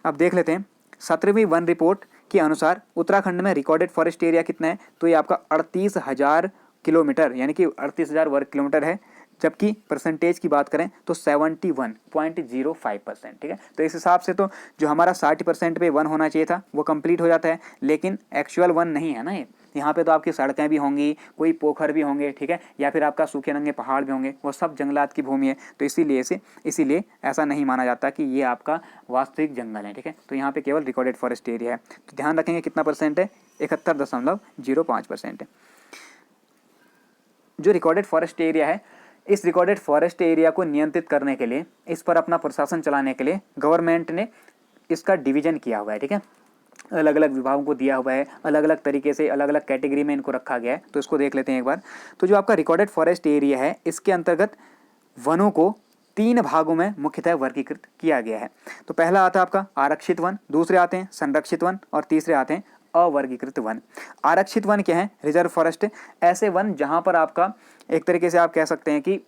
अब देख लेते हैं 17वीं वन रिपोर्ट के अनुसार उत्तराखंड में रिकॉर्डेड फॉरेस्ट एरिया कितना है, तो ये आपका 38,000 किलोमीटर यानी कि 38,000 वर्ग किलोमीटर है, जबकि परसेंटेज की बात करें तो 71.05%, ठीक है। तो इस हिसाब से तो जो हमारा 60% पे वन होना चाहिए था वो कंप्लीट हो जाता है, लेकिन एक्चुअल वन नहीं है ना ये, यहाँ पे तो आपकी सड़कें भी होंगी, कोई पोखर भी होंगे, ठीक है, या फिर आपका सूखे नंगे पहाड़ भी होंगे, वो सब जंगलात की भूमि है, तो इसीलिए ऐसा नहीं माना जाता कि ये आपका वास्तविक जंगल है, ठीक है। तो यहाँ पे केवल रिकॉर्डेड फॉरेस्ट एरिया है, तो ध्यान रखेंगे कितना परसेंट है, 71.05% है। जो रिकॉर्डेड फॉरेस्ट एरिया है, इस रिकॉर्डेड फॉरेस्ट एरिया को नियंत्रित करने के लिए, इस पर अपना प्रशासन चलाने के लिए गवर्नमेंट ने इसका डिवीजन किया हुआ है, ठीक है, अलग अलग विभागों को दिया हुआ है, अलग अलग तरीके से अलग अलग कैटेगरी में इनको रखा गया है। तो इसको देख लेते हैं एक बार। तो जो आपका रिकॉर्डेड फॉरेस्ट एरिया है, इसके अंतर्गत वनों को 3 भागों में मुख्यतः वर्गीकृत किया गया है। तो पहला आता है आपका आरक्षित वन, दूसरे आते हैं संरक्षित वन और तीसरे आते हैं अवर्गीकृत वन। आरक्षित वन क्या है, रिजर्व फॉरेस्ट, ऐसे वन जहाँ पर आपका एक तरीके से आप कह सकते हैं कि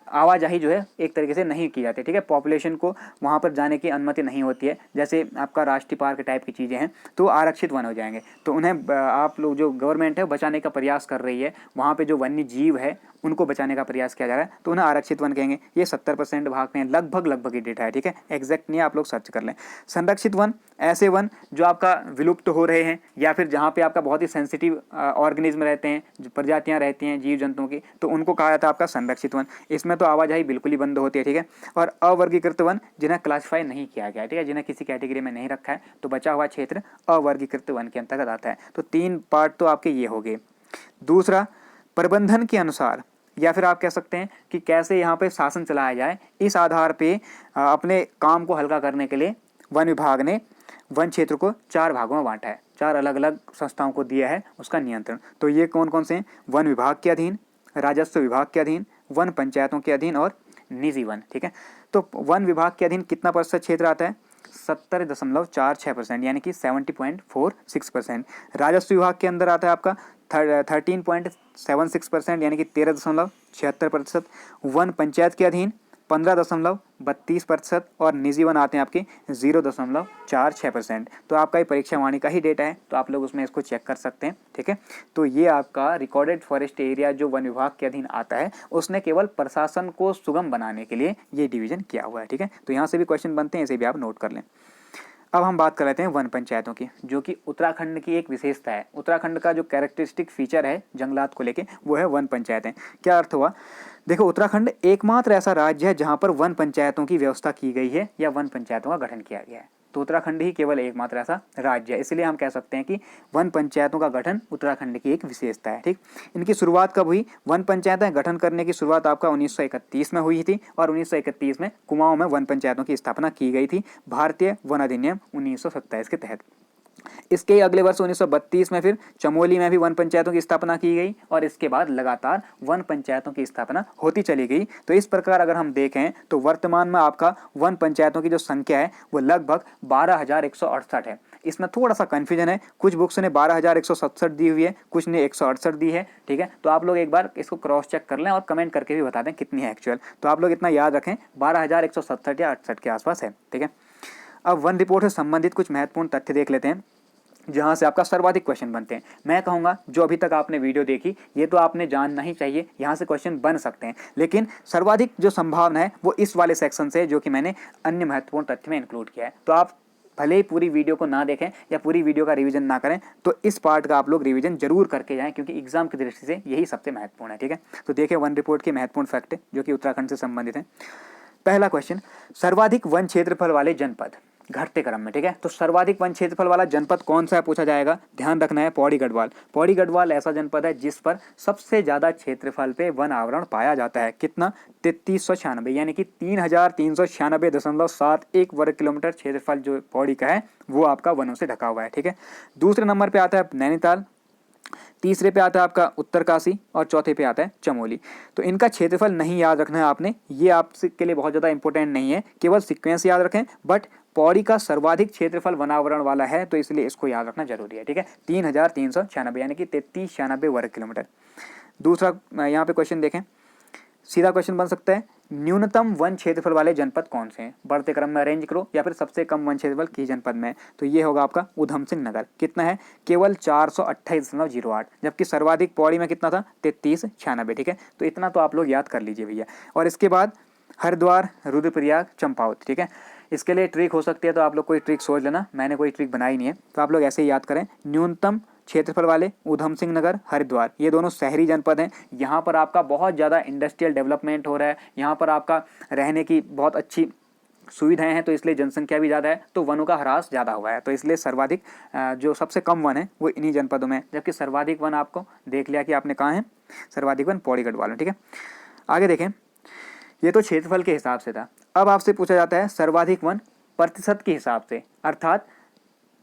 आवाजाही जो है एक तरीके से नहीं की जाती है, ठीक है। पॉपुलेशन को वहाँ पर जाने की अनुमति नहीं होती है, जैसे आपका राष्ट्रीय पार्क टाइप की चीज़ें हैं तो आरक्षित वन हो जाएंगे। तो उन्हें आप लोग जो गवर्नमेंट है बचाने का प्रयास कर रही है, वहाँ पे जो वन्य जीव है उनको बचाने का प्रयास किया जा रहा है, तो उन्हें आरक्षित वन कहेंगे। ये 70% भाग में लगभग ये डेटा है, ठीक है, एग्जैक्ट नहीं है, आप लोग सर्च कर लें। संरक्षित वन ऐसे वन जो आपका विलुप्त हो रहे हैं या फिर जहाँ पे आपका बहुत ही सेंसिटिव ऑर्गेनिज्म रहते हैं, जो प्रजातियाँ रहती हैं जीव जंतुओं की, तो उनको कहा जाता है आपका संरक्षित वन। इसमें तो आवाजाही बिल्कुल ही बंद होती है, ठीक है। और अवर्गीकृत वन जिन्हें क्लासिफाई नहीं किया गया है, ठीक है, जिन्हें किसी कैटेगरी में नहीं रखा है, तो बचा हुआ क्षेत्र अवर्गीकृत वन के अंतर्गत आता है। तो 3 पार्ट तो आपके ये हो गए। दूसरा, प्रबंधन के अनुसार या फिर आप कह सकते हैं कि कैसे यहाँ पे शासन चलाया जाए, इस आधार पे अपने काम को हल्का करने के लिए वन विभाग ने वन क्षेत्र को 4 भागों में बांटा है, 4 अलग अलग संस्थाओं को दिया है उसका नियंत्रण। तो ये कौन कौन से हैं? वन विभाग के अधीन, राजस्व विभाग के अधीन, वन पंचायतों के अधीन और निजी वन, ठीक है। तो वन विभाग के अधीन कितना प्रतिशत क्षेत्र आता है? 70.46%, यानी कि 70.46%। राजस्व विभाग के अंदर आता है आपका 13.76%, यानी कि 13.76%। वन पंचायत के अधीन 15.32% और निजी वन आते हैं आपके 0.46%। तो आपका ये परीक्षा वाणी का ही डेटा है, तो आप लोग उसमें इसको चेक कर सकते हैं, ठीक है। तो ये आपका रिकॉर्डेड फॉरेस्ट एरिया जो वन विभाग के अधीन आता है, उसने केवल प्रशासन को सुगम बनाने के लिए ये डिवीजन किया हुआ है, ठीक है। तो यहाँ से भी क्वेश्चन बनते हैं, इसे भी आप नोट कर लें। अब हम बात कर लेते हैं वन पंचायतों की, जो कि उत्तराखंड की एक विशेषता है। उत्तराखंड का जो कैरेक्टरिस्टिक फीचर है जंगलात को लेके, वो है वन पंचायतें। क्या अर्थ हुआ? देखो, उत्तराखंड एकमात्र ऐसा राज्य है जहाँ पर वन पंचायतों की व्यवस्था की गई है या वन पंचायतों का गठन किया गया है। तो उत्तराखंड ही केवल एकमात्र ऐसा राज्य है, इसलिए हम कह सकते हैं कि वन पंचायतों का गठन उत्तराखंड की एक विशेषता है, ठीक। इनकी शुरुआत कब हुई? वन पंचायतें गठन करने की शुरुआत आपका 1931 में हुई थी और 1931 में कुमाऊं में वन पंचायतों की स्थापना की गई थी भारतीय वन अधिनियम 1927 के तहत। इसके अगले वर्ष 1932 में फिर चमोली में भी वन पंचायतों की स्थापना की गई और इसके बाद लगातार वन पंचायतों की स्थापना होती चली गई। तो इस प्रकार अगर हम देखें तो वर्तमान में आपका वन पंचायतों की जो संख्या है वो लगभग 12,168 है। इसमें थोड़ा सा कन्फ्यूजन है, कुछ बुक्स ने 12,167 दी हुई है, कुछ ने 168 दी है, ठीक है। तो आप लोग एक बार इसको क्रॉस चेक कर लें और कमेंट करके भी बता दें कितनी है एक्चुअल। तो आप लोग इतना याद रखें, 12,167 या 68 के आसपास है, ठीक है। अब वन रिपोर्ट से संबंधित कुछ महत्वपूर्ण तथ्य देख लेते हैं, जहाँ से आपका सर्वाधिक क्वेश्चन बनते हैं। मैं कहूँगा जो अभी तक आपने वीडियो देखी ये तो आपने जानना ही चाहिए, यहाँ से क्वेश्चन बन सकते हैं, लेकिन सर्वाधिक जो संभावना है वो इस वाले सेक्शन से, जो कि मैंने अन्य महत्वपूर्ण तथ्य में इंक्लूड किया है। तो आप भले ही पूरी वीडियो को ना देखें या पूरी वीडियो का रिवीजन ना करें, तो इस पार्ट का आप लोग रिवीजन जरूर करके जाएं, क्योंकि एग्जाम की दृष्टि से यही सबसे महत्वपूर्ण है, ठीक है। तो देखिए वन रिपोर्ट के महत्वपूर्ण फैक्ट जो कि उत्तराखंड से संबंधित है। पहला क्वेश्चन, सर्वाधिक वन क्षेत्रफल वाले जनपद घटते क्रम में, ठीक है। तो सर्वाधिक वन क्षेत्रफल वाला जनपद कौन सा है पूछा जाएगा, ध्यान रखना है, पौड़ी गढ़वाल। पौड़ी गढ़वाल ऐसा जनपद है जिस पर सबसे ज्यादा क्षेत्रफल पे वन आवरण पाया जाता है। कितना? 3396, यानी कि 3396.71 वर्ग किलोमीटर क्षेत्रफल जो पौड़ी का है वो आपका वनों से ढका हुआ है, ठीक है। दूसरे नंबर पे आता है नैनीताल, तीसरे पे आता है आपका उत्तरकाशी और चौथे पे आता है चमोली। तो इनका क्षेत्रफल नहीं याद रखना है आपने, ये आपके लिए बहुत ज़्यादा इंपॉर्टेंट नहीं है, केवल सीक्वेंस याद रखें। बट पौड़ी का सर्वाधिक क्षेत्रफल वनावरण वाला है तो इसलिए इसको याद रखना जरूरी है, ठीक है। 3396 यानी कि 3396 वर्ग किलोमीटर। दूसरा यहाँ पे क्वेश्चन देखें, सीधा क्वेश्चन बन सकता है, न्यूनतम वन क्षेत्रफल वाले जनपद कौन से हैं? बढ़ते क्रम में अरेंज करो या फिर सबसे कम वन क्षेत्रफल की जनपद में। तो ये होगा आपका उधम सिंह नगर। कितना है? केवल 428.08, जबकि सर्वाधिक पौड़ी में कितना था? 3396, ठीक है। तो इतना तो आप लोग याद कर लीजिए भैया। और इसके बाद हरिद्वार, रुद्रप्रयाग, चंपावत, ठीक है। इसके लिए ट्रिक हो सकती है, तो आप लोग कोई ट्रिक सोच लेना, मैंने कोई ट्रिक बनाई नहीं है, तो आप लोग ऐसे ही याद करें। न्यूनतम क्षेत्रफल वाले उधम सिंह नगर, हरिद्वार, ये दोनों शहरी जनपद हैं। यहाँ पर आपका बहुत ज़्यादा इंडस्ट्रियल डेवलपमेंट हो रहा है, यहाँ पर आपका रहने की बहुत अच्छी सुविधाएं हैं, तो इसलिए जनसंख्या भी ज़्यादा है, तो वनों का ह्रास ज़्यादा हुआ है। तो इसलिए सर्वाधिक जो सबसे कम वन है वो इन्हीं जनपदों में, जबकि सर्वाधिक वन आपको देख लिया कि आपने कहाँ है, सर्वाधिक वन पौड़ी गढ़वाल में, ठीक है। आगे देखें, ये तो क्षेत्रफल के हिसाब से था। अब आपसे पूछा जाता है सर्वाधिक वन प्रतिशत के हिसाब से, अर्थात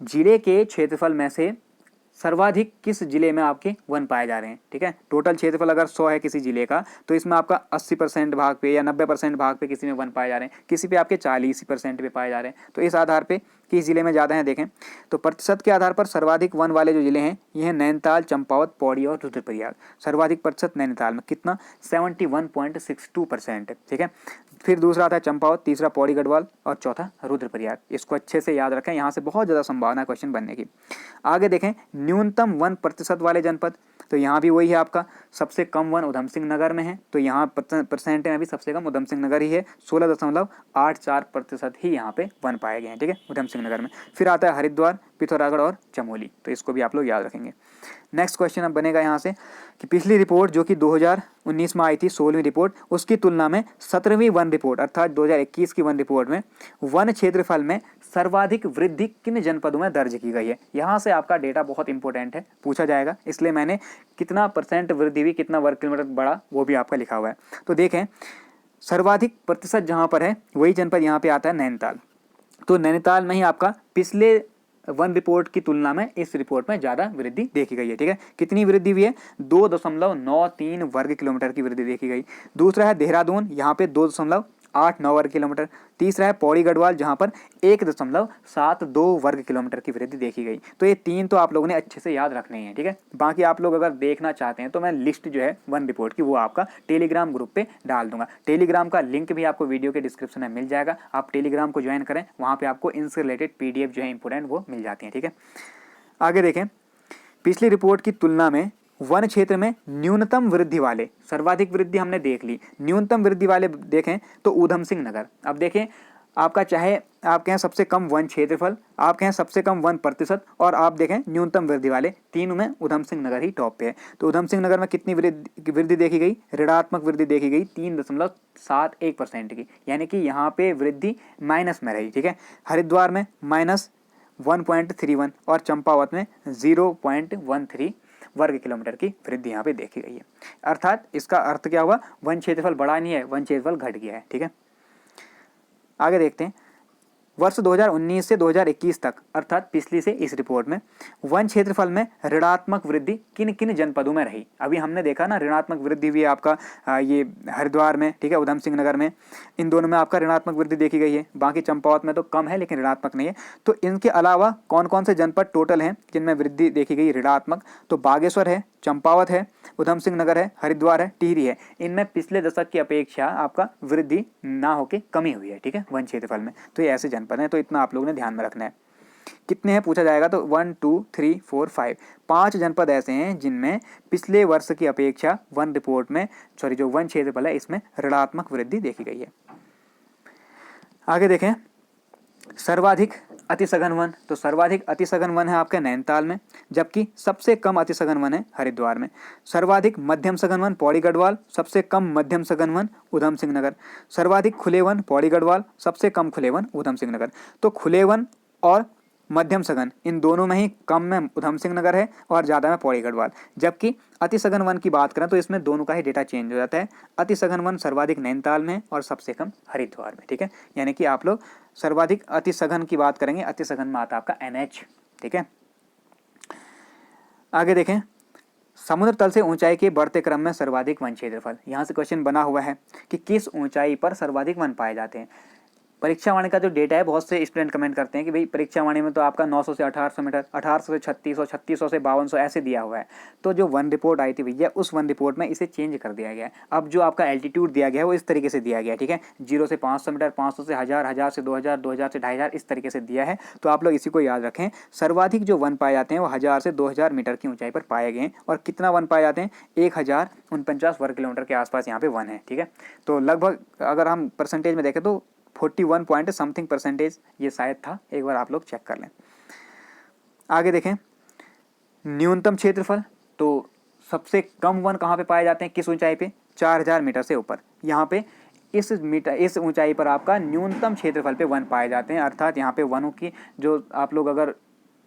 जिले के क्षेत्रफल में से सर्वाधिक किस जिले में आपके वन पाए जा रहे हैं, ठीक है। टोटल क्षेत्रफल अगर 100 है किसी जिले का, तो इसमें आपका 80% भाग पे या 90% भाग पे किसी में वन पाए जा रहे हैं, किसी पे आपके 40% पे पाए जा रहे हैं। तो इस आधार पे किस जिले में ज़्यादा हैं देखें तो प्रतिशत के आधार पर सर्वाधिक वन वाले जो जिले हैं ये हैं नैनीताल, चंपावत, पौड़ी और रुद्रप्रयाग। सर्वाधिक प्रतिशत नैनीताल में कितना 71.62% है, ठीक है। फिर दूसरा आता है चंपावत, तीसरा पौड़ी गढ़वाल और चौथा रुद्रप्रयाग। इसको अच्छे से याद रखें, यहाँ से बहुत ज़्यादा संभावना है क्वेश्चन बनने की। आगे देखें न्यूनतम 1% वाले जनपद, तो यहाँ भी वही है आपका सबसे कम वन उधम सिंह नगर में है, तो यहाँ परसेंट में भी सबसे कम उधम सिंह नगर ही है, 16.84% ही यहाँ पे वन पाए गए हैं, ठीक है, उधम सिंह नगर में। फिर आता है हरिद्वार, पिथौरागढ़ और चमोली, तो इसको भी आप लोग याद रखेंगे। नेक्स्ट क्वेश्चन अब बनेगा यहाँ से कि पिछली रिपोर्ट जो कि 2019 में आई थी 16वीं रिपोर्ट, उसकी तुलना में 17वीं वन रिपोर्ट अर्थात 2021 की वन रिपोर्ट में वन क्षेत्रफल में सर्वाधिक वृद्धि किन जनपदों में दर्ज की गई है। यहाँ से आपका डेटा बहुत इंपॉर्टेंट है, पूछा जाएगा, इसलिए मैंने कितना परसेंट वृद्धि हुई, कितना वर्ग किलोमीटर बढ़ा, वो भी आपका लिखा हुआ है। तो देखें सर्वाधिक प्रतिशत जहाँ पर है वही जनपद यहाँ पे आता है नैनीताल। तो नैनीताल में ही आपका पिछले वन रिपोर्ट की तुलना में इस रिपोर्ट में ज़्यादा वृद्धि देखी गई है, ठीक है। कितनी वृद्धि हुई है 2.93 वर्ग किलोमीटर की वृद्धि देखी गई। दूसरा है देहरादून, यहाँ पे 2.89 वर्ग किलोमीटर। तीसरा है पौड़ी गढ़वाल जहाँ पर 1.72 वर्ग किलोमीटर की वृद्धि देखी गई। तो ये तीन तो आप लोगों ने अच्छे से याद रखने हैं, ठीक है। बाकी आप लोग अगर देखना चाहते हैं तो मैं लिस्ट जो है वन रिपोर्ट की वो आपका टेलीग्राम ग्रुप पे डाल दूंगा। टेलीग्राम का लिंक भी आपको वीडियो के डिस्क्रिप्शन में मिल जाएगा, आप टेलीग्राम को ज्वाइन करें, वहाँ पर आपको इनसे रिलेटेड PDF जो है इंपोर्टेंट वो मिल जाती हैं, ठीक है। आगे देखें पिछली रिपोर्ट की तुलना में वन क्षेत्र में न्यूनतम वृद्धि वाले, सर्वाधिक वृद्धि हमने देख ली, न्यूनतम वृद्धि वाले देखें तो उधम सिंह नगर। अब देखें आपका चाहे आप कहें सबसे कम वन क्षेत्रफल, आप कहें सबसे कम वन प्रतिशत, और आप देखें न्यूनतम वृद्धि वाले, तीनों में उधम सिंह नगर ही टॉप पे है। तो उधम सिंह नगर में कितनी वृद्धि देखी गई, ऋणात्मक वृद्धि देखी गई 3.71% की, यानी कि यहाँ पे वृद्धि माइनस में रही, ठीक है। हरिद्वार में -1.31 और चंपावत में 0.13 वर्ग किलोमीटर की वृद्धि यहाँ पे देखी गई है। अर्थात इसका अर्थ क्या हुआ, वन क्षेत्रफल बढ़ा नहीं है, वन क्षेत्रफल घट गया है, ठीक है। आगे देखते हैं वर्ष 2019 से 2021 तक अर्थात पिछली से इस रिपोर्ट में वन क्षेत्रफल में ऋणात्मक वृद्धि किन किन जनपदों में रही। अभी हमने देखा ना ऋणात्मक वृद्धि भी आपका ये हरिद्वार में, ठीक है, उधम सिंह नगर में, इन दोनों में आपका ऋणात्मक वृद्धि देखी गई है। बाकी चंपावत में तो कम है लेकिन ऋणात्मक नहीं है। तो इनके अलावा कौन कौन से जनपद टोटल हैं जिनमें वृद्धि देखी गई ऋणात्मक, तो बागेश्वर है, चंपावत है, उधम सिंह नगर है, हरिद्वार है, टिहरी है। इनमें पिछले दशक की अपेक्षा आपका वृद्धि ना होकर कमी हुई है, ठीक है, वन क्षेत्रफल में। तो ये ऐसे जनपद हैं, तो इतना आप लोगों ने ध्यान में रखना है। कितने हैं पूछा जाएगा तो 1 2 3 4 5 5 जनपद ऐसे हैं जिनमें पिछले वर्ष की अपेक्षा वन रिपोर्ट में जो वन क्षेत्रफल है इसमें ऋणात्मक वृद्धि देखी गई है। आगे देखें सर्वाधिक अतिसघन वन, तो सर्वाधिक अतिसघन वन है आपके नैनीताल में, जबकि सबसे कम अतिसघन वन है हरिद्वार में। सर्वाधिक मध्यम सघन वन पौड़ी गढ़वाल, सबसे कम मध्यम सघन वन उधम सिंह नगर। सर्वाधिक खुले वन पौड़ी गढ़वाल, सबसे कम खुले वन उधम सिंह नगर। तो खुले वन और मध्यम सघन इन दोनों में ही कम में उधम सिंह नगर है और ज़्यादा में पौड़ी गढ़वाल। जबकि अति सघन वन की बात करें तो इसमें दोनों का ही डेटा चेंज हो जाता है। अति सघन वन सर्वाधिक नैनीताल में और सबसे कम हरिद्वार में, ठीक है। यानी कि आप लोग सर्वाधिक अति सघन की बात करेंगे, अति सघन में आता आपका NH, ठीक है। आगे देखें समुद्र तल से ऊंचाई के बढ़ते क्रम में सर्वाधिक वन क्षेत्रफल। यहाँ से क्वेश्चन बना हुआ है कि किस ऊंचाई पर सर्वाधिक वन पाए जाते हैं। परीक्षा वाणी का जो डेटा है, बहुत से स्टूडेंट कमेंट करते हैं कि भाई परीक्षा वाणी में तो आपका 900 से 1800 मीटर, 1800 से 3600, 3600 से 5200 ऐसे दिया हुआ है। तो जो वन रिपोर्ट आई थी भैया, उस वन रिपोर्ट में इसे चेंज कर दिया गया है। अब जो आपका एल्टीट्यूड दिया गया है वो इस तरीके से दिया गया है, ठीक है। 0 से 500 मीटर, 500 से 1000, 1000 से 2000, 2000 से 2500, इस तरीके से दिया है। तो आप लोग इसी को याद रखें। सर्वाधिक जो वन पाए जाते हैं वो 1000 से 2000 मीटर की ऊंचाई पर पाए गए हैं। और कितना वन पाए जाते हैं, 1049 वर्ग किलोमीटर के आसपास यहाँ पे वन है, ठीक है। तो लगभग अगर हम परसेंटेज में देखें तो 41 पॉइंट समथिंग परसेंटेज ये शायद था, एक बार आप लोग चेक कर लें। आगे देखें न्यूनतम क्षेत्रफल, तो सबसे कम वन कहाँ पे पाए जाते हैं, किस ऊंचाई पे, 4000 मीटर से ऊपर। यहाँ पे इस ऊंचाई पर आपका न्यूनतम क्षेत्रफल पे वन पाए जाते हैं। अर्थात यहाँ पे वनों की जो आप लोग अगर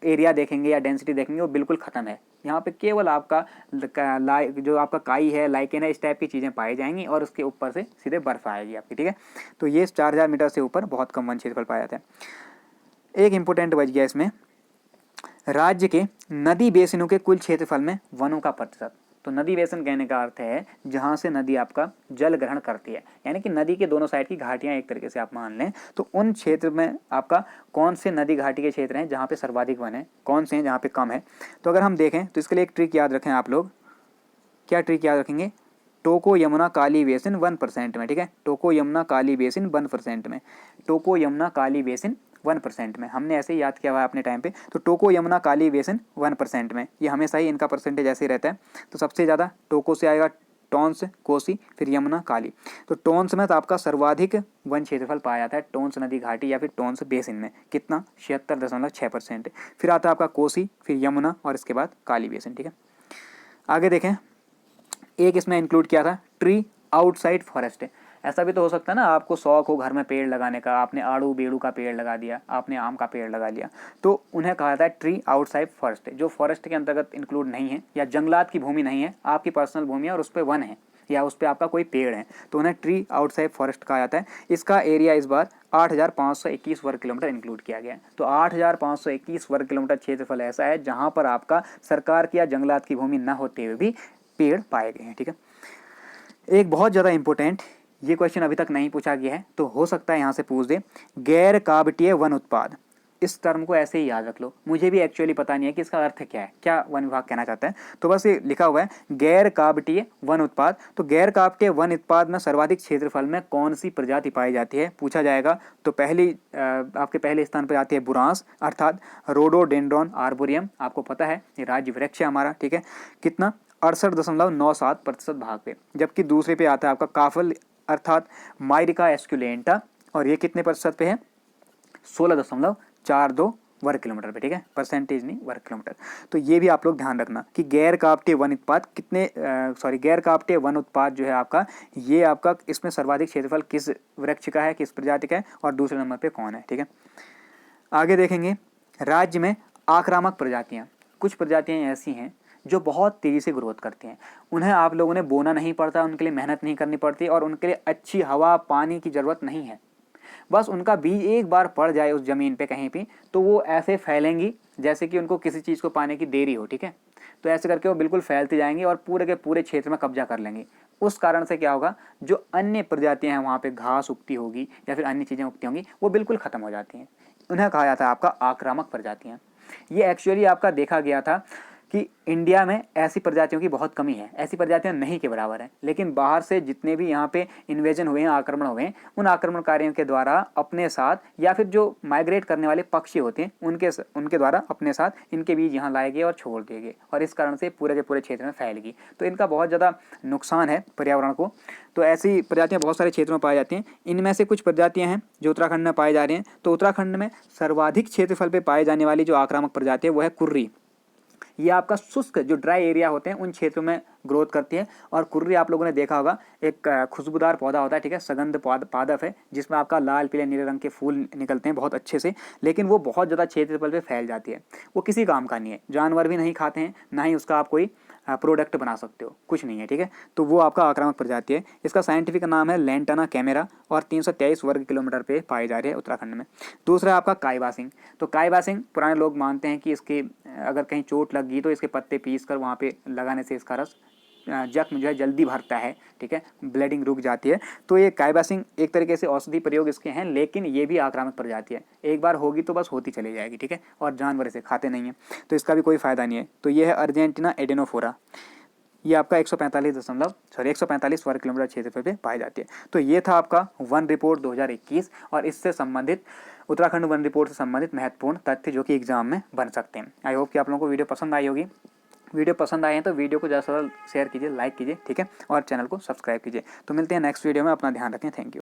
एरिया देखेंगे या डेंसिटी देखेंगे वो बिल्कुल ख़त्म है। यहाँ पे केवल आपका जो आपका काई है, लाइकेन है, इस टाइप की चीज़ें पाई जाएंगी और उसके ऊपर से सीधे बर्फ आएगी आपकी, ठीक है। तो ये 4000 मीटर से ऊपर बहुत कम वन क्षेत्रफल पाया जाता है। एक इम्पोर्टेंट बच गया इसमें, राज्य के नदी बेसिनों के कुल क्षेत्रफल में वनों का प्रतिशत। तो नदी बेसिन कहने का अर्थ है जहाँ से नदी आपका जल ग्रहण करती है, यानी कि नदी के दोनों साइड की घाटियाँ एक तरीके से आप मान लें। तो उन क्षेत्र में आपका कौन से नदी घाटी के क्षेत्र हैं जहाँ पे सर्वाधिक वन है, कौन से हैं जहाँ पे कम है। तो अगर हम देखें तो इसके लिए एक ट्रिक याद रखें आप लोग। क्या ट्रिक याद रखेंगे? टोको यमुना काली बेसिन 1% में, ठीक है, टोको यमुना काली बेसिन 1% में, टोको यमुना काली बेसिन 1% में, हमने ऐसे ही याद किया हुआ है अपने टाइम पे। तो टोको यमुना काली बेसिन 1% में, ये हमेशा ही इनका परसेंटेज ऐसे ही रहता है। तो सबसे ज़्यादा टोको से आएगा टोंस, कोसी, फिर यमुना, काली। तो टोंस में तो आपका सर्वाधिक वन क्षेत्रफल पाया जाता है टोंस नदी घाटी या फिर टोंस बेसिन में, कितना? 76.6%। फिर आता है आपका कोसी, फिर यमुना और इसके बाद काली बेसिन, ठीक है। आगे देखें, एक इसमें इंक्लूड किया था ट्री आउटसाइड फॉरेस्ट। ऐसा भी तो हो सकता है ना, आपको शौक हो घर में पेड़ लगाने का, आपने आड़ू बेड़ू का पेड़ लगा दिया, आपने आम का पेड़ लगा लिया, तो उन्हें कहा जाता है ट्री आउटसाइड फॉरेस्ट, जो फॉरेस्ट के अंतर्गत इंक्लूड नहीं है या जंगलात की भूमि नहीं है, आपकी पर्सनल भूमि है और उस पर वन है या उस पर आपका कोई पेड़ है, तो उन्हें ट्री आउटसाइड फॉरेस्ट कहा जाता है। इसका एरिया इस बार 8,521 वर्ग किलोमीटर इंक्लूड किया गया है। तो 8,521 वर्ग किलोमीटर क्षेत्रफल ऐसा है जहां पर आपका सरकार की या जंगलात की भूमि न होते हुए भी पेड़ पाए गए हैं, ठीक है। एक बहुत ज़्यादा इंपॉर्टेंट, ये क्वेश्चन अभी तक नहीं पूछा गया है तो हो सकता है यहाँ से पूछ दे, गैर कावटीय वन उत्पाद। इस टर्म को ऐसे ही याद रख लो, मुझे भी एक्चुअली पता नहीं है कि इसका अर्थ क्या है, क्या वन विभाग कहना चाहता है। तो बस ये लिखा हुआ है गैर कावटीय वन उत्पाद। तो गैर कावटीय वन उत्पाद में सर्वाधिक क्षेत्रफल में कौन सी प्रजाति पाई जाती है पूछा जाएगा। तो आपके पहले स्थान पर आती है बुरांस अर्थात रोडोडेंड्रॉन आर्बोरियम। आपको पता है ये राज्य वृक्ष है हमारा, ठीक है, कितना? 68.97% भाग पे। जबकि दूसरे पे आता है आपका काफल अर्थात माइरिका एस्कुलेंटा, और ये कितने प्रतिशत पे है? 16.42 वर्ग किलोमीटर पे, ठीक है, परसेंटेज नहीं वर्ग किलोमीटर। तो ये भी आप लोग ध्यान रखना कि गैर कावटीय वन उत्पाद गैर कावटीय वन उत्पाद जो है आपका, ये आपका इसमें सर्वाधिक क्षेत्रफल किस वृक्ष का है, किस प्रजाति का है, और दूसरे नंबर पे कौन है, ठीक है। आगे देखेंगे, राज्य में आक्रामक प्रजातियाँ। कुछ प्रजातियाँ ऐसी हैं जो बहुत तेज़ी से ग्रोथ करती हैं, उन्हें आप लोगों ने बोना नहीं पड़ता, उनके लिए मेहनत नहीं करनी पड़ती और उनके लिए अच्छी हवा पानी की ज़रूरत नहीं है। बस उनका बीज एक बार पड़ जाए उस ज़मीन पे कहीं भी, तो वो ऐसे फैलेंगी जैसे कि उनको किसी चीज़ को पाने की देरी हो, ठीक है। तो ऐसे करके वो बिल्कुल फैलती जाएंगी और पूरे के पूरे क्षेत्र में कब्जा कर लेंगी। उस कारण से क्या होगा, जो अन्य प्रजातियाँ हैं वहाँ पे घास उगती होगी या फिर अन्य चीज़ें उगती होंगी, वो बिल्कुल ख़त्म हो जाती हैं। उन्हें कहा जाता है आपका आक्रामक प्रजातियाँ। ये एक्चुअली आपका देखा गया था कि इंडिया में ऐसी प्रजातियों की बहुत कमी है, ऐसी प्रजातियां नहीं के बराबर हैं, लेकिन बाहर से जितने भी यहाँ पे इन्वेजन हुए हैं, आक्रमण हुए हैं, उन आक्रमणकारियों के द्वारा अपने साथ या फिर जो माइग्रेट करने वाले पक्षी होते हैं उनके द्वारा अपने साथ इनके बीज यहाँ लाए गए और छोड़ दिए गए, और इस कारण से पूरे के पूरे क्षेत्र में फैल गई। तो इनका बहुत ज़्यादा नुकसान है पर्यावरण को। तो ऐसी प्रजातियाँ बहुत सारे क्षेत्रों में पाई जाती हैं। इनमें से कुछ प्रजातियाँ हैं जो उत्तराखंड में पाई जा रही हैं। तो उत्तराखंड में सर्वाधिक क्षेत्रफल पर पाए जाने वाली जो आक्रामक प्रजाति है वो है कुर्री। ये आपका शुष्क जो ड्राई एरिया होते हैं उन क्षेत्रों में ग्रोथ करती है। और कुर्री आप लोगों ने देखा होगा, एक खुशबूदार पौधा होता है, ठीक है, सगंध पादप है, जिसमें आपका लाल पीले नीले रंग के फूल निकलते हैं बहुत अच्छे से, लेकिन वो बहुत ज़्यादा क्षेत्रफल पे फैल जाती है। वो किसी काम का नहीं है, जानवर भी नहीं खाते हैं, ना ही उसका आप कोई प्रोडक्ट बना सकते हो, कुछ नहीं है, ठीक है। तो वो आपका आक्रामक प्रजाति है। इसका साइंटिफिक नाम है लैंटाना कैमेरा और 323 वर्ग किलोमीटर पे पाई जा रही है उत्तराखंड में। दूसरा है आपका कायबासिंग। तो कायबासिंग पुराने लोग मानते हैं कि इसके अगर कहीं चोट लग गई तो इसके पत्ते पीस कर वहाँ पे लगाने से इसका रस जख्म जो है जल्दी भरता है, ठीक है, ब्लीडिंग रुक जाती है। तो ये कायबासिंग एक तरीके से औषधि प्रयोग इसके हैं, लेकिन ये भी आक्रामक प्रजाति है, एक बार होगी तो बस होती चली जाएगी, ठीक है, और जानवर इसे खाते नहीं हैं, तो इसका भी कोई फ़ायदा नहीं है। तो ये है अर्जेंटीना एडेनोफोरा। ये आपका 145 वर्ग किलोमीटर क्षेत्रफल पे पाई जाती है। तो ये था आपका वन रिपोर्ट 2021 और इससे संबंधित उत्तराखंड वन रिपोर्ट से संबंधित महत्वपूर्ण तथ्य जो कि एग्जाम में बन सकते हैं। आई होप कि आप लोगों को वीडियो पसंद आई होगी। वीडियो पसंद आए हैं तो वीडियो को ज़्यादा से ज़्यादा शेयर कीजिए, लाइक कीजिए, ठीक है, और चैनल को सब्सक्राइब कीजिए। तो मिलते हैं नेक्स्ट वीडियो में, अपना ध्यान रखें, थैंक यू।